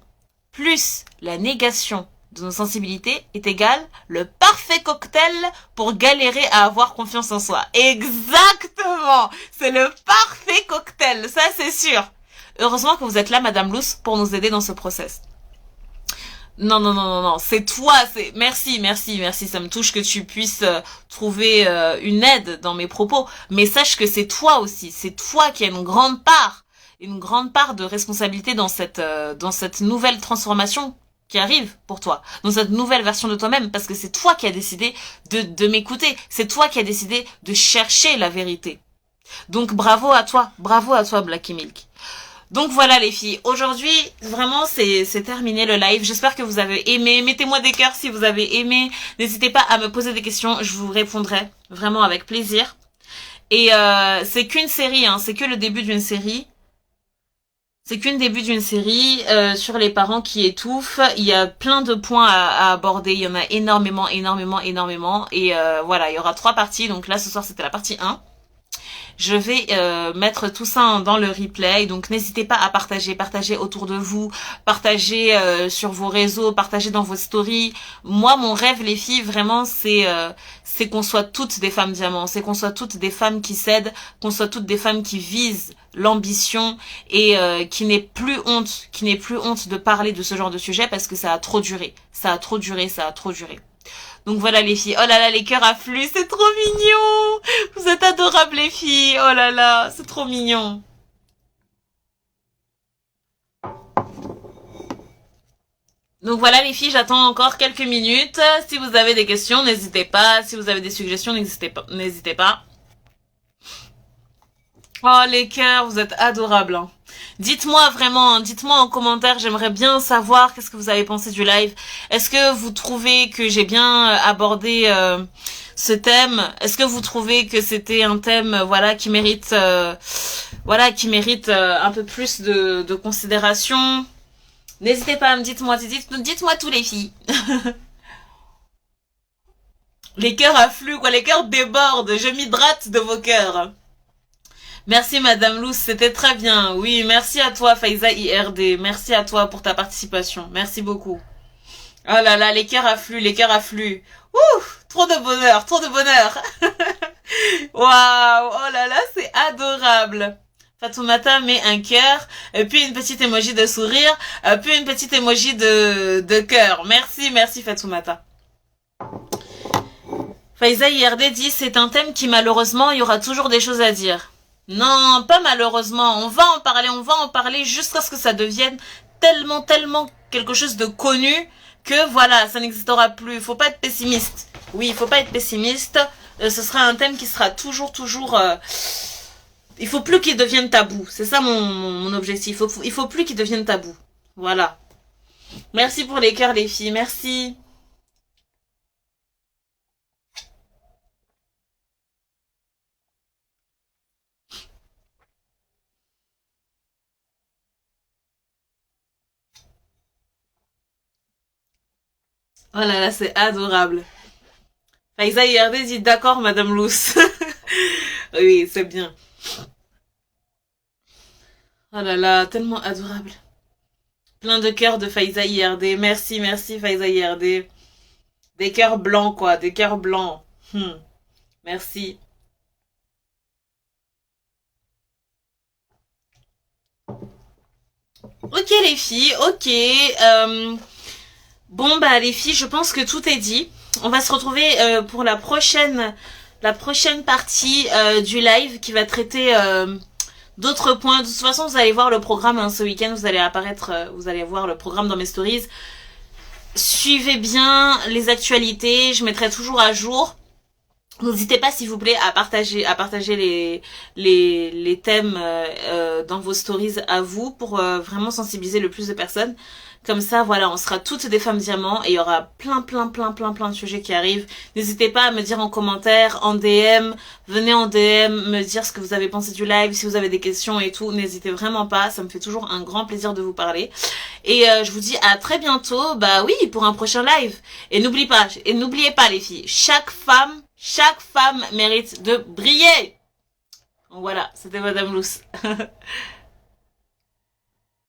plus la négation de nos sensibilités est égale le parfait cocktail pour galérer à avoir confiance en soi. Exactement! C'est le parfait cocktail, ça c'est sûr. Heureusement que vous êtes là, Madame Luce, pour nous aider dans ce process. Non, c'est toi, merci, ça me touche que tu puisses trouver une aide dans mes propos, mais sache que c'est toi aussi, c'est toi qui as une grande part, une grande part de responsabilité dans cette nouvelle transformation qui arrive pour toi, dans cette nouvelle version de toi-même, parce que c'est toi qui as décidé de m'écouter, c'est toi qui as décidé de chercher la vérité. Donc bravo à toi Blacky Milk. Donc voilà les filles, aujourd'hui vraiment c'est terminé le live, j'espère que vous avez aimé, mettez-moi des cœurs si vous avez aimé, n'hésitez pas à me poser des questions, je vous répondrai vraiment avec plaisir. Et c'est qu'une série, hein, c'est que le début d'une série. C'est qu'une début d'une série sur les parents qui étouffent. Il y a plein de points à aborder. Il y en a énormément. Et voilà, il y aura 3 parties. Donc là, ce soir, c'était la partie 1. Je vais mettre tout ça dans le replay, donc n'hésitez pas à partager autour de vous, partager sur vos réseaux, partager dans vos stories. Moi, mon rêve, les filles, vraiment, c'est qu'on soit toutes des femmes diamants, c'est qu'on soit toutes des femmes qui s'aident, qu'on soit toutes des femmes qui visent l'ambition et qui n'aient plus honte de parler de ce genre de sujet parce que ça a trop duré. Donc voilà les filles, oh là là les cœurs affluent, c'est trop mignon. Vous êtes adorables les filles, oh là là, c'est trop mignon. Donc voilà les filles, j'attends encore quelques minutes. Si vous avez des questions, n'hésitez pas. Si vous avez des suggestions, n'hésitez pas. Oh les cœurs, vous êtes adorables. Hein. Dites-moi vraiment, dites-moi en commentaire, j'aimerais bien savoir qu'est-ce que vous avez pensé du live. Est-ce que vous trouvez que j'ai bien abordé ce thème? Est-ce que vous trouvez que c'était un thème voilà qui mérite un peu plus de considération? N'hésitez pas à me dites-moi tous les filles. Les cœurs affluent quoi, les cœurs débordent, je m'hydrate de vos cœurs. Merci Madame Lous, c'était très bien. Oui, merci à toi Faiza IRD. Merci à toi pour ta participation. Merci beaucoup. Oh là là, les cœurs affluent. Ouh, trop de bonheur. Waouh, oh là là, c'est adorable. Fatoumata met un cœur, puis une petite emoji de sourire, puis une petite emoji de cœur. Merci Fatoumata. Faiza IRD dit, c'est un thème qui malheureusement, il y aura toujours des choses à dire. Non, pas malheureusement. On va en parler jusqu'à ce que ça devienne tellement quelque chose de connu que voilà, ça n'existera plus. Il faut pas être pessimiste. Oui, il faut pas être pessimiste. Ce sera un thème qui sera toujours. Il faut plus qu'il devienne tabou. C'est ça mon objectif. Il faut plus qu'il devienne tabou. Voilà. Merci pour les cœurs, les filles. Merci. Oh là là, c'est adorable. Faiza IRD dit d'accord, Madame Lous. Oui, c'est bien. Oh là là, tellement adorable. Plein de cœurs de Faiza IRD. Merci Faiza IRD. Des cœurs blancs, quoi. Des cœurs blancs. Merci. Ok les filles, ok. Bon bah les filles, je pense que tout est dit. On va se retrouver pour la prochaine partie du live qui va traiter d'autres points. De toute façon, vous allez voir le programme hein, ce week-end. Vous allez voir le programme dans mes stories. Suivez bien les actualités. Je mettrai toujours à jour. N'hésitez pas s'il vous plaît à partager les thèmes dans vos stories à vous pour vraiment sensibiliser le plus de personnes. Comme ça, voilà, on sera toutes des femmes diamants et il y aura plein de sujets qui arrivent. N'hésitez pas à me dire en commentaire, en DM, venez en DM, me dire ce que vous avez pensé du live, si vous avez des questions et tout. N'hésitez vraiment pas, ça me fait toujours un grand plaisir de vous parler. Et je vous dis à très bientôt, bah oui, pour un prochain live. Et n'oubliez pas les filles, chaque femme mérite de briller. Donc voilà, c'était Madame Lous.